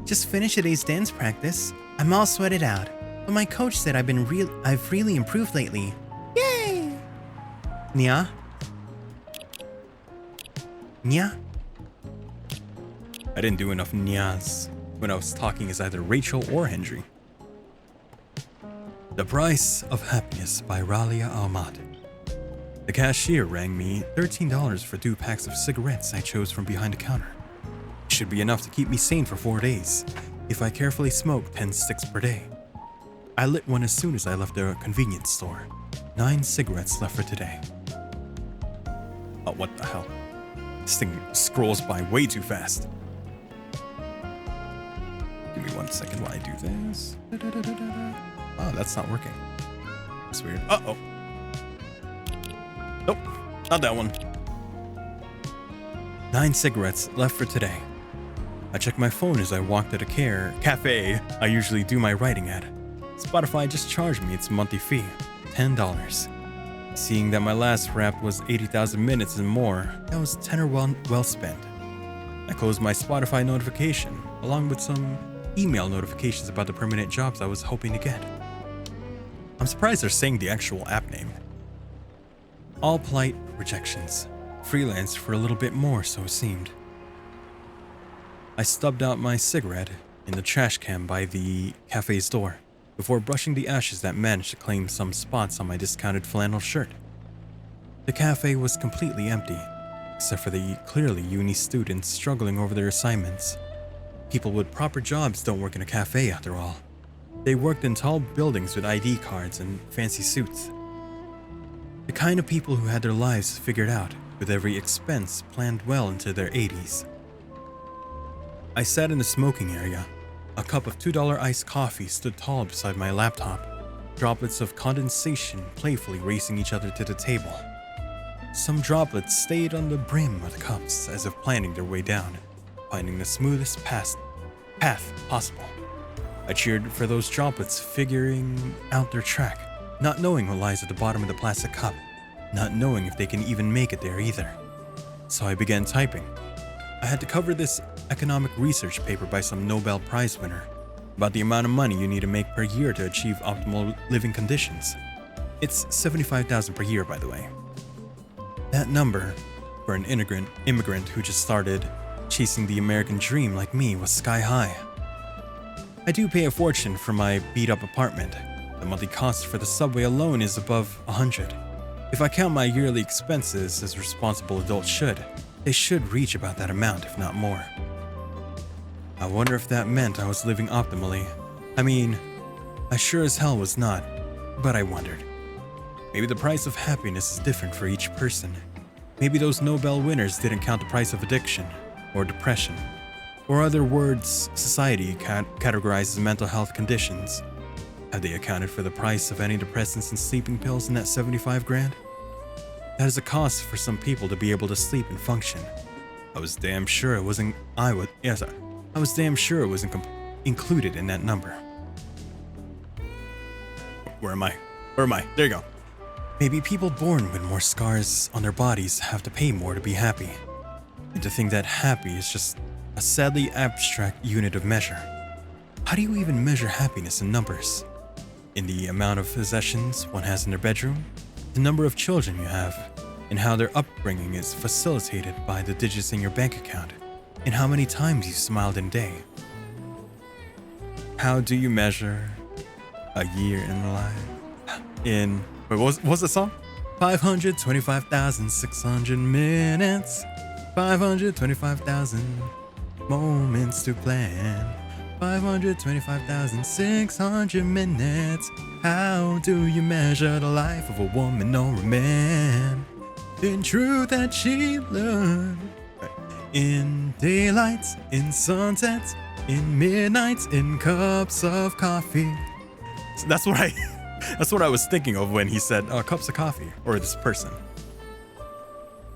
Just finished today's dance practice. I'm all sweated out, but my coach said I've really improved lately. Yay! Nya? Nya? I didn't do enough nyas when I was talking as either Rachel or Hendry. The Price of Happiness by Ralia Ahmad. The cashier rang me $13 for 2 packs of cigarettes I chose from behind the counter. It should be enough to keep me sane for 4 days if I carefully smoke 10 sticks per day. I lit one as soon as I left the convenience store. 9 cigarettes left for today. Oh, what the hell? This thing scrolls by way too fast. Give me 1 second while I do this. Oh, that's not working. That's weird. Uh-oh. Nope, not that one. 9 cigarettes left for today. I checked my phone as I walked to the cafe I usually do my writing at. Spotify just charged me its monthly fee, $10. Seeing that my last rap was 80,000 minutes and more, that was tenor well spent. I closed my Spotify notification, along with some email notifications about the permanent jobs I was hoping to get. I'm surprised they're saying the actual app name. All polite rejections. Freelance for a little bit more, so it seemed. I stubbed out my cigarette in the trash can by the cafe's door before brushing the ashes that managed to claim some spots on my discounted flannel shirt. The cafe was completely empty, except for the clearly uni students struggling over their assignments. People with proper jobs don't work in a cafe after all. They worked in tall buildings with ID cards and fancy suits. The kind of people who had their lives figured out, with every expense planned well into their 80s. I sat in the smoking area. A cup of $2 iced coffee stood tall beside my laptop, droplets of condensation playfully racing each other to the table. Some droplets stayed on the brim of the cups as if planning their way down, finding the smoothest path possible. I cheered for those droplets figuring out their track, not knowing what lies at the bottom of the plastic cup, not knowing if they can even make it there either. So I began typing. I had to cover this economic research paper by some Nobel Prize winner about the amount of money you need to make per year to achieve optimal living conditions. It's $75,000 per year, by the way. That number, for an immigrant who just started chasing the American dream like me, was sky high. I do pay a fortune for my beat-up apartment. The monthly cost for the subway alone is above $100. If I count my yearly expenses as responsible adults should, they should reach about that amount, if not more. I wonder if that meant I was living optimally. I mean, I sure as hell was not, but I wondered. Maybe the price of happiness is different for each person. Maybe those Nobel winners didn't count the price of addiction, or depression, or other words society categorizes mental health conditions. Have they accounted for the price of antidepressants and sleeping pills in that $75,000? That is a cost for some people to be able to sleep and function. I was damn sure it wasn't included in that number. Where am I? There you go. Maybe people born with more scars on their bodies have to pay more to be happy. And to think that happy is just a sadly abstract unit of measure. How do you even measure happiness in numbers? In the amount of possessions one has in their bedroom, the number of children you have, and how their upbringing is facilitated by the digits in your bank account, and how many times you smiled in a day. How do you measure a year in life? What was the song? 525,600 minutes, 525,000 moments to plan, 525,600 minutes. How do you measure the life of a woman or a man? In truth that she learned, in daylights, in sunsets, in midnights, in cups of coffee. So that's what I was thinking of when he said cups of coffee, or this person.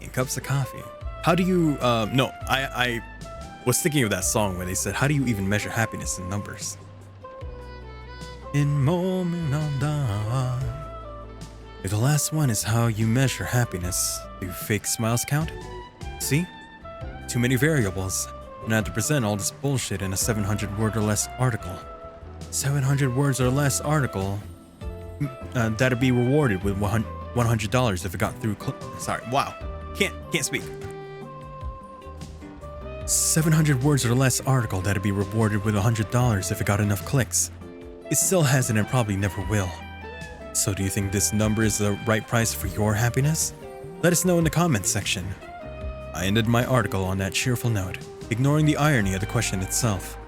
In cups of coffee. How do you I was thinking of that song where they said, how do you even measure happiness in numbers? In moment of dawn. If the last one is how you measure happiness, do fake smiles count? See? Too many variables. And I have to present all this bullshit in a 700 word or less article. 700 words or less article. That'd be rewarded with $100 if it got through. Sorry, wow, can't speak. 700 words or less article that'd be rewarded with $100 if it got enough clicks. It still hasn't and probably never will. So do you think this number is the right price for your happiness? Let us know in the comments section. I ended my article on that cheerful note, ignoring the irony of the question itself.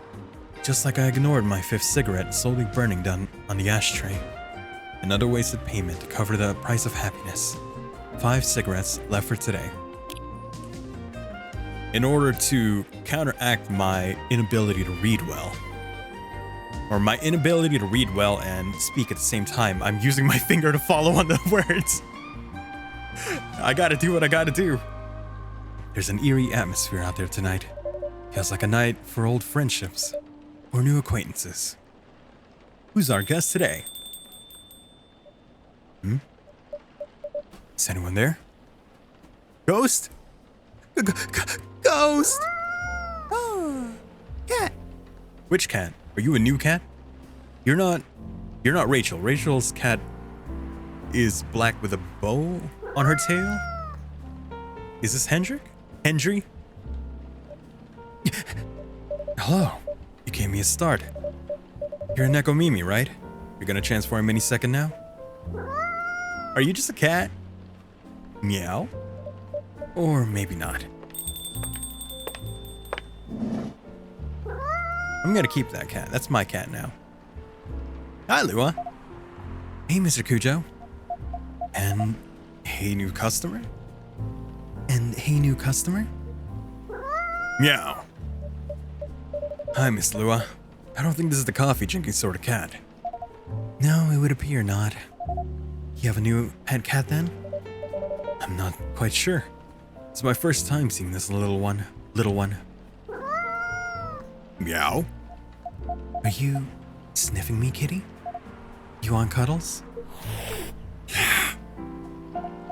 Just like I ignored my 5th cigarette slowly burning down on the ashtray. Another wasted payment to cover the price of happiness. 5 cigarettes left for today. In order to counteract my inability to read well, or my inability to read well and speak at the same time, I'm using my finger to follow on the words. I gotta do what I gotta do. There's an eerie atmosphere out there tonight. Feels like a night for old friendships or new acquaintances. Who's our guest today? Is anyone there? Ghost? Ghost! Oh, cat. Which cat? Are you a new cat? You're not Rachel. Rachel's cat is black with a bow on her tail. Is this Hendry? Hello. You gave me a start. You're a Nekomimi, right? You're gonna transform any second now? Are you just a cat? Meow? Or maybe not. I'm gonna keep that cat. That's my cat now. Hi, Lua. Hey, Mr. Cujo. And hey, new customer? Meow. Hi, Miss Lua. I don't think this is the coffee drinking sort of cat. No, it would appear not. You have a new pet cat then? I'm not quite sure. It's my first time seeing this little one. Meow. Are you sniffing me, kitty? You want cuddles?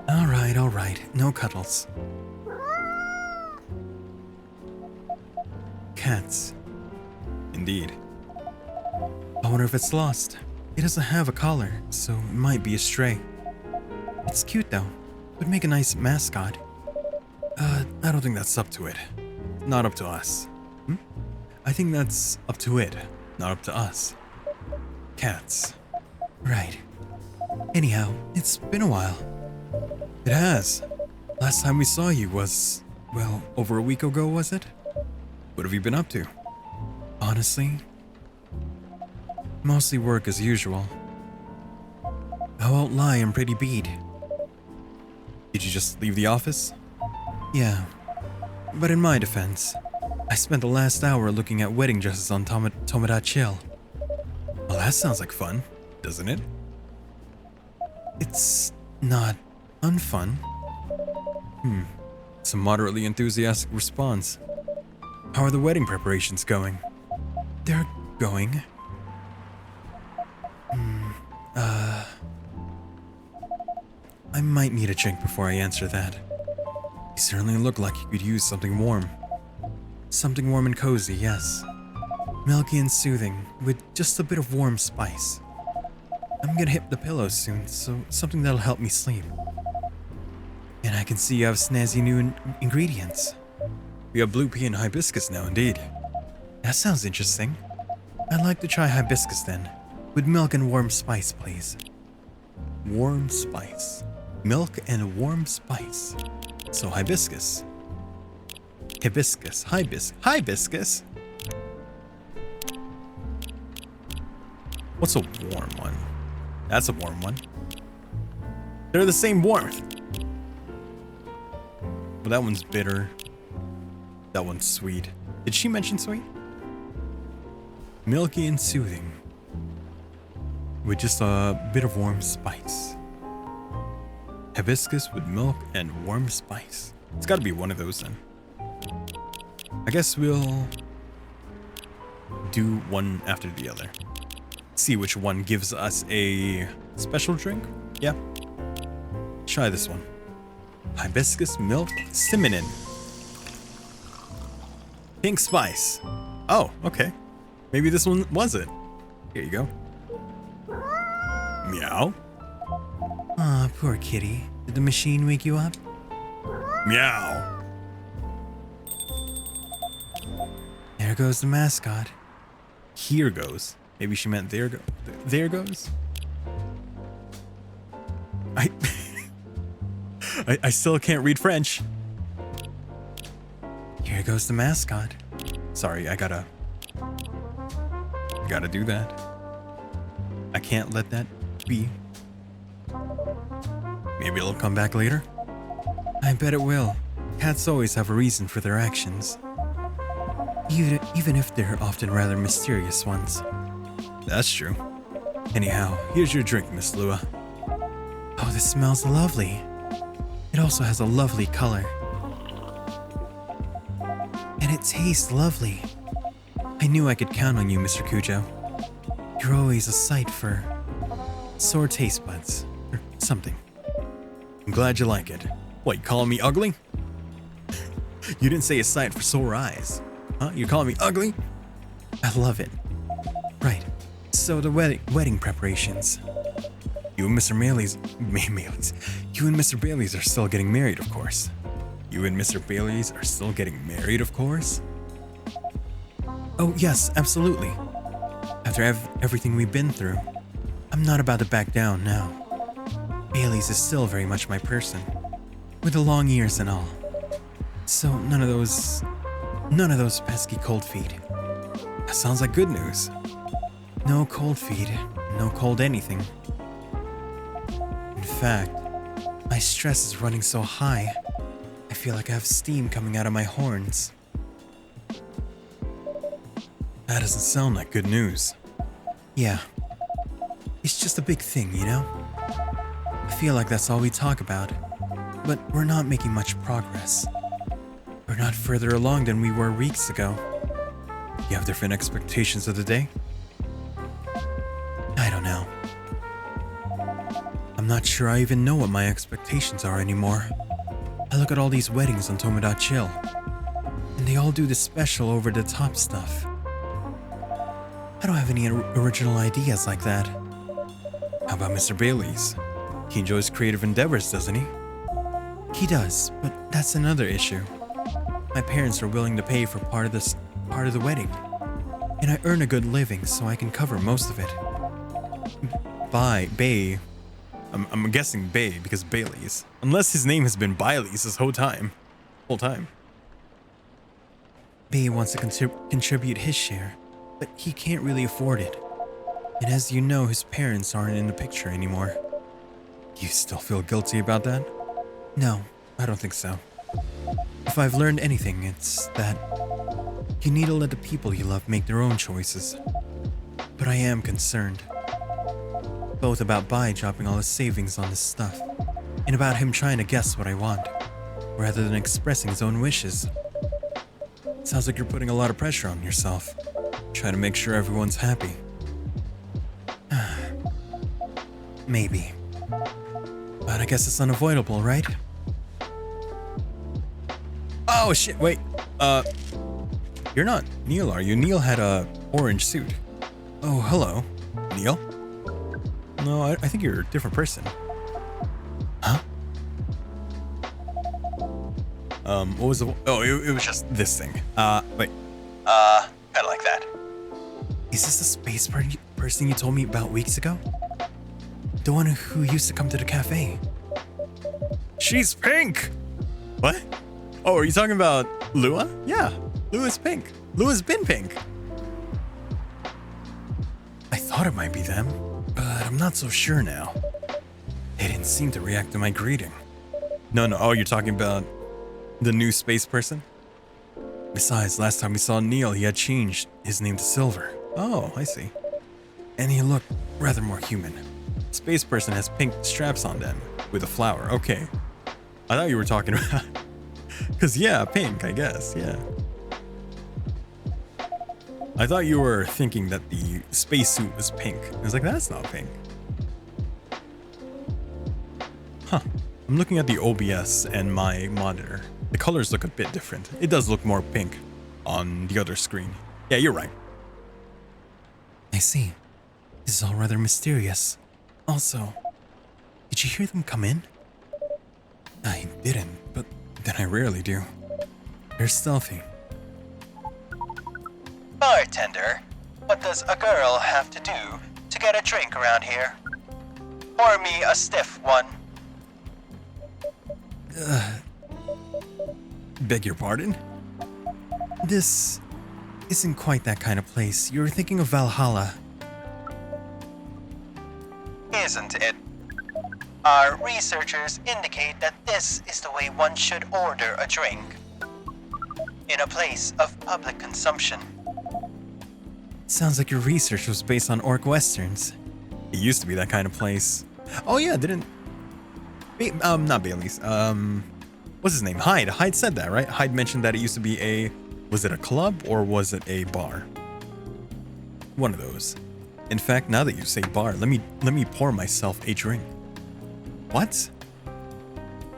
All right. No cuddles. Cats. Indeed. I wonder if it's lost. It doesn't have a collar, so it might be a stray. It's cute though. Would make a nice mascot. I don't think that's up to it. Not up to us. I think that's up to it, not up to us. Cats. Right. Anyhow, it's been a while. It has. Last time we saw you was, well, over a week ago, was it? What have you been up to? Honestly, mostly work as usual. I won't lie, I'm pretty beat. Did you just leave the office? Yeah, but in my defense, I spent the last hour looking at wedding dresses on Tomodachi. Well, that sounds like fun, doesn't it? It's not unfun. It's a moderately enthusiastic response. How are the wedding preparations going? They're going. I might need a drink before I answer that. You certainly look like you could use something warm. Something warm and cozy, yes. Milky and soothing, with just a bit of warm spice. I'm gonna hit the pillow soon, so something that'll help me sleep. And I can see you have snazzy new ingredients. We have blue pea and hibiscus now, indeed. That sounds interesting. I'd like to try hibiscus then, with milk and warm spice, please. Warm spice. Milk and warm spice. So hibiscus. Hibiscus. What's a warm one? That's a warm one. They're the same warmth. Well, that one's bitter. That one's sweet. Did she mention sweet? Milky and soothing. With just a bit of warm spice. Hibiscus with milk and warm spice. It's gotta be one of those then. I guess we'll do one after the other. See which one gives us a special drink. Yeah. Try this one. Hibiscus milk cinnamon. Pink spice. Oh, okay. Maybe this one was it. Here you go. Meow. Aw, poor kitty. Did the machine wake you up? Meow. There goes the mascot. Here goes. Maybe she meant there go. There goes. I still can't read French. Here goes the mascot. Sorry, I gotta do that. I can't let that be. Maybe it'll come back later. I bet it will. Cats always have a reason for their actions. Even if they're often rather mysterious ones. That's true. Anyhow, here's your drink, Miss Lua. Oh, this smells lovely. It also has a lovely color. And it tastes lovely. I knew I could count on you, Mr. Cujo. You're always a sight for sore taste buds, or something. I'm glad you like it. What, you calling me ugly? You didn't say a sight for sore eyes. Huh? You calling me ugly? I love it. Right. So the wedding preparations. You and Mr. You and Mr. Bailey's are still getting married, of course. You and Mr. Bailey's are still getting married, of course? Oh, yes, absolutely. After everything we've been through, I'm not about to back down now. Bailey's is still very much my person, with the long ears and all. So none of those pesky cold feet. That sounds like good news. No cold feet, no cold anything. In fact, my stress is running so high, I feel like I have steam coming out of my horns. That doesn't sound like good news. Yeah. It's just a big thing, you know? I feel like that's all we talk about, but we're not making much progress. We're not further along than we were weeks ago. You have different expectations of the day? I don't know. I'm not sure I even know what my expectations are anymore. I look at all these weddings on Tomodachi, and they all do this special over-the-top stuff. I don't have any original ideas like that. How about Mr. Bailey's? He enjoys creative endeavors, doesn't he? He does, but that's another issue. My parents are willing to pay for part of the wedding, and I earn a good living so I can cover most of it. Bay. I'm guessing Bay because Bailey's. Unless his name has been Bailey's this whole time. Bay wants to contribute his share, but he can't really afford it. And as you know, his parents aren't in the picture anymore. You still feel guilty about that? No, I don't think so. If I've learned anything, it's that you need to let the people you love make their own choices. But I am concerned. Both about Bai dropping all his savings on this stuff, and about him trying to guess what I want, rather than expressing his own wishes. Sounds like you're putting a lot of pressure on yourself. Trying to make sure everyone's happy. Maybe. But I guess it's unavoidable, right? Oh shit, wait. You're not Neil, are you? Neil had a orange suit. Oh, hello. Neil? No, I think you're a different person. Huh? What was the... Oh, it was just this thing. Wait. Kinda like that. Is this the space person you told me about weeks ago? The one who used to come to the cafe? She's pink! What? Oh, are you talking about Lua? Yeah, Lua's pink. Lua's been pink. I thought it might be them, but I'm not so sure now. They didn't seem to react to my greeting. No. Oh, you're talking about the new space person? Besides, last time we saw Neil, he had changed his name to Silver. Oh, I see. And he looked rather more human. Space person has pink straps on them with a flower. Okay. I thought you were talking about... Because, yeah, pink, I guess. Yeah. I thought you were thinking that the spacesuit was pink. I was like, that's not pink. Huh. I'm looking at the OBS and my monitor. The colors look a bit different. It does look more pink. on the other screen. Yeah, you're right. I see. This is all rather mysterious. Also, did you hear them come in? I didn't, but then I rarely do. They're stealthy. Bartender, what does a girl have to do to get a drink around here? Pour me a stiff one. Beg your pardon? This isn't quite that kind of place. You're thinking of Valhalla. Isn't it? Our researchers indicate that this is the way one should order a drink. In a place of public consumption. Sounds like your research was based on orc westerns. It used to be that kind of place. Oh yeah, didn't... not Bailey's. What's his name? Hyde. Hyde said that, right? Hyde mentioned that it used to be a... Was it a club or was it a bar? One of those. In fact, now that you say bar, let me pour myself a drink. What?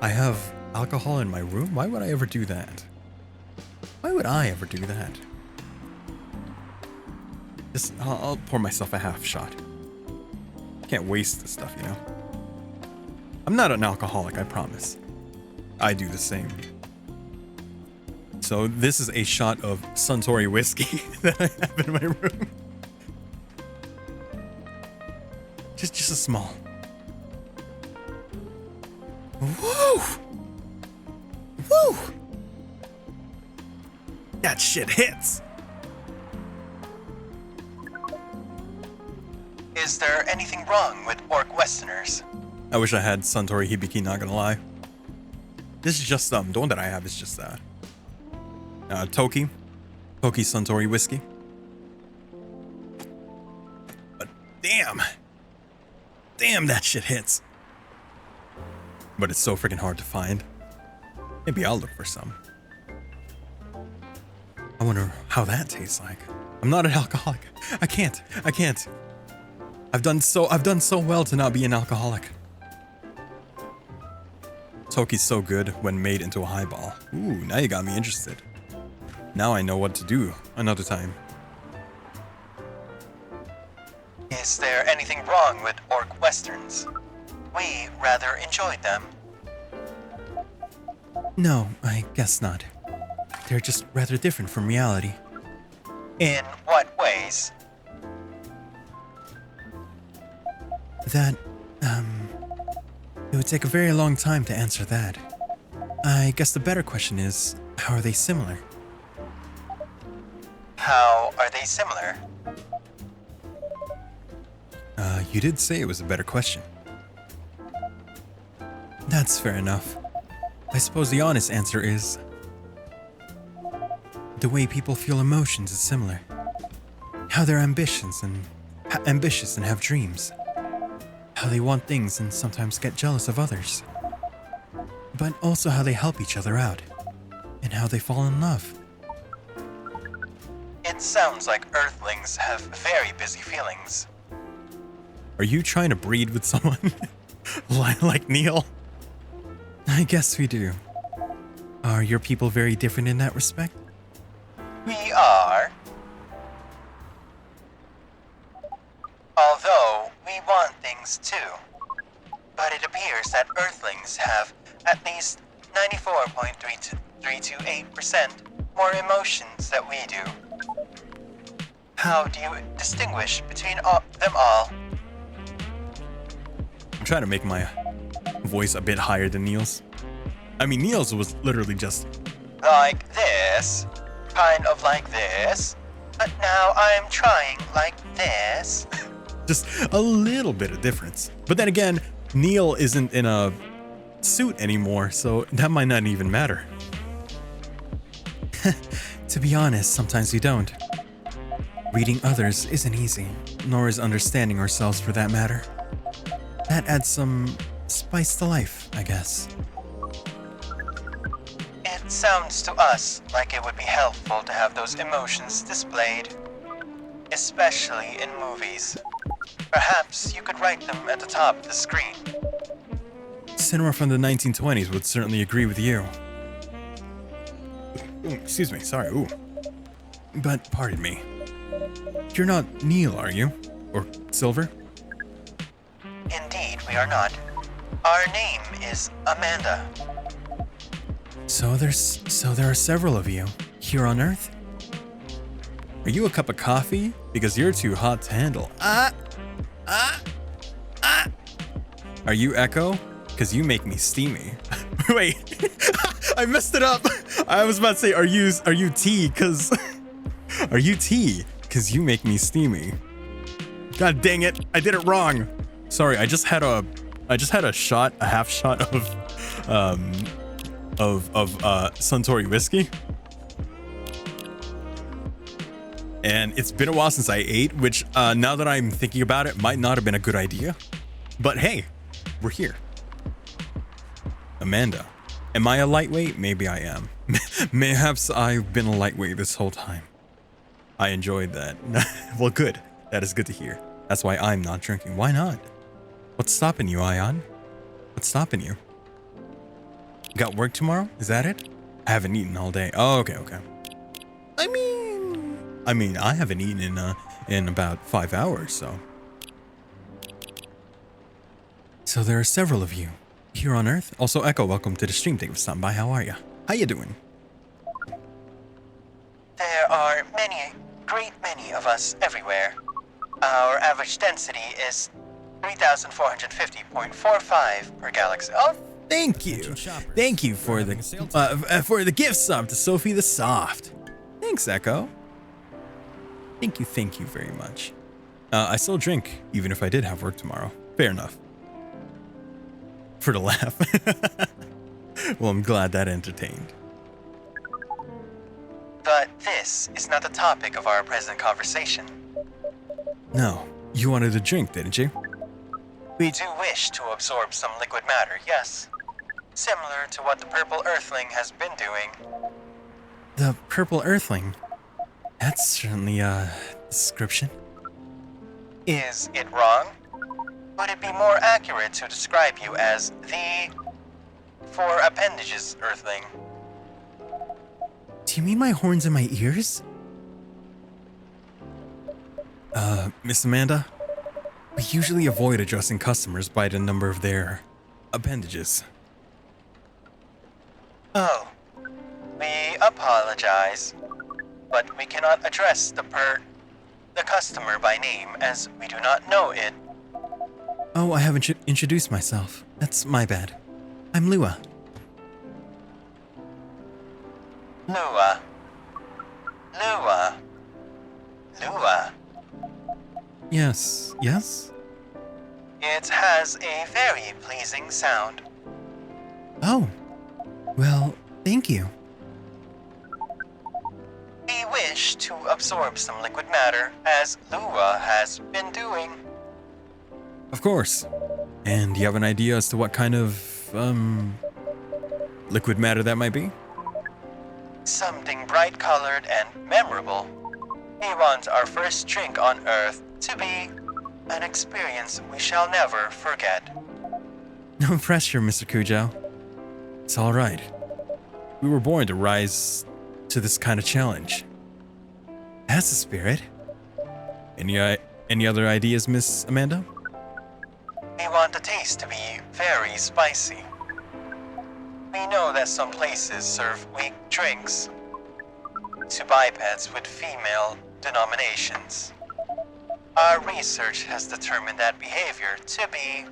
I have alcohol in my room? Why would I ever do that? Why would I ever do that? Just, I'll pour myself a half shot. Can't waste the stuff, you know? I'm not an alcoholic, I promise. I do the same. So this is a shot of Suntory whiskey that I have in my room. Just a small. Woo! Woo! That shit hits. Is there anything wrong with orc westerners? I wish I had Suntory Hibiki, not gonna lie. This is just the one that I have is just Toki Suntory whiskey. But damn, that shit hits. But it's so freaking hard to find. Maybe I'll look for some. I wonder how that tastes like. I'm not an alcoholic. I can't. I've done so well to not be an alcoholic. Toki's so good when made into a highball. Ooh, now you got me interested. Now I know what to do another time. Is there anything wrong with orc westerns? We rather enjoyed them. No, I guess not. They're just rather different from reality. In what ways? That, it would take a very long time to answer that. I guess the better question is, how are they similar? How are they similar? You did say it was a better question. That's fair enough. I suppose the honest answer is... the way people feel emotions is similar. How they're ambitious and have dreams. How they want things and sometimes get jealous of others. But also how they help each other out. And how they fall in love. It sounds like Earthlings have very busy feelings. Are you trying to breed with someone like Neil? I guess we do. Are your people very different in that respect? We are. Although we want things too. But it appears that Earthlings have at least 94.328% more emotions than we do. How do you distinguish between them all? I'm trying to make my voice a bit higher than Neil's. I mean, Neil's was literally just... Like this. Kind of like this. But now I'm trying like this. just a little bit of difference. But then again, Neil isn't in a suit anymore, so that might not even matter. To be honest, sometimes we don't. Reading others isn't easy, nor is understanding ourselves for that matter. That adds some spice to life, I guess. It sounds to us like it would be helpful to have those emotions displayed. Especially in movies. Perhaps you could write them at the top of the screen. Cinema from the 1920s would certainly agree with you. Ooh, excuse me, sorry, ooh. But pardon me. You're not Neil, are you? Or Silver? Indeed, we are not. Our name is Amanda. So there are several of you here on Earth? Are you a cup of coffee? Because you're too hot to handle. Are you Echo? Because you make me steamy. Wait, I messed it up. I was about to say, are you T? Because are you T? Because you make me steamy. God dang it, I did it wrong. Sorry, I just had a half shot of Suntory whiskey. And it's been a while since I ate, which now that I'm thinking about it, might not have been a good idea. But hey, we're here. Amanda, am I a lightweight? Maybe I am. Mayhaps I've been a lightweight this whole time. I enjoyed that. Well, good. That is good to hear. That's why I'm not drinking. Why not? What's stopping you, Ion? What's stopping you? You got work tomorrow? Is that it? I haven't eaten all day. Oh, okay. I mean, I haven't eaten in about 5 hours, so. So there are several of you here on Earth. Also, Echo, welcome to the stream. Thank you for stopping by. How are you? How you doing? There are great many of us everywhere. Our average density is 3,450.45 per galaxy. Oh, Thank you. Thank you for the gift sub to Sophie the Soft. Thanks, Echo. Thank you very much. I still drink, even if I did have work tomorrow. Fair enough. For the laugh. Well, I'm glad that entertained. but this is not the topic of our present conversation. No, you wanted a drink, didn't you? We do wish to absorb some liquid matter, yes. Similar to what the purple earthling has been doing. The purple earthling? That's certainly a description. Is it wrong? Would it be more accurate to describe you as the four appendages earthling? Do you mean my horns and my ears? Miss Amanda? We usually avoid addressing customers by the number of their appendages. Oh, we apologize, but we cannot address the customer by name as we do not know it. Oh, I haven't introduced myself. That's my bad. I'm Lua. Lua. Lua. Lua. Yes, yes? It has a very pleasing sound. Oh, well, thank you. We wish to absorb some liquid matter, as Lua has been doing. Of course. And do you have an idea as to what kind of, liquid matter that might be? Something bright-colored and memorable. We want our first drink on Earth to be an experience we shall never forget. No pressure, Mr. Kujo. It's all right. We were born to rise to this kind of challenge. That's the spirit. Any other ideas, Miss Amanda? We want the taste to be very spicy. We know that some places serve weak drinks to bipeds with female denominations. Our research has determined that behavior to be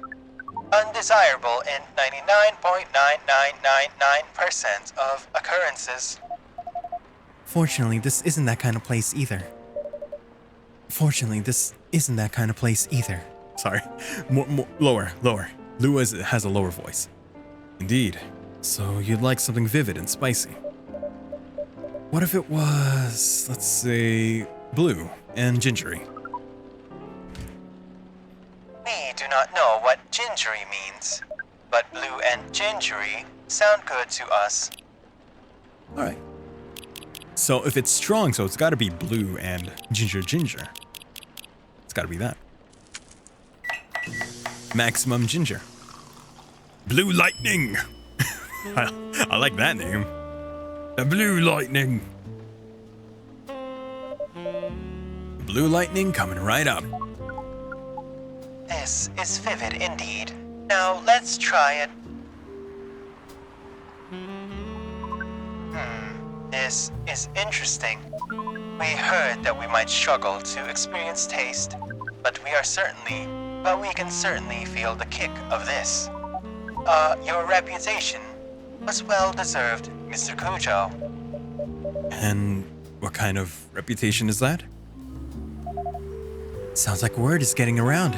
undesirable in 99.9999% of occurrences. Fortunately, this isn't that kind of place either. Sorry. More, lower. Lua has a lower voice. Indeed. So you'd like something vivid and spicy. What if it was, let's say, blue and gingery? We do not know what gingery means, but blue and gingery sound good to us. All right. So if it's strong, so it's got to be blue and ginger. It's got to be that. Maximum ginger. Blue Lightning. I like that name. A Blue Lightning. blue lightning coming right up. This is vivid indeed. Now let's try it. This is interesting. We heard that we might struggle to experience taste, but we can certainly feel the kick of this. Your reputation was well deserved, Mr. Kujo. And what kind of reputation is that? Sounds like word is getting around.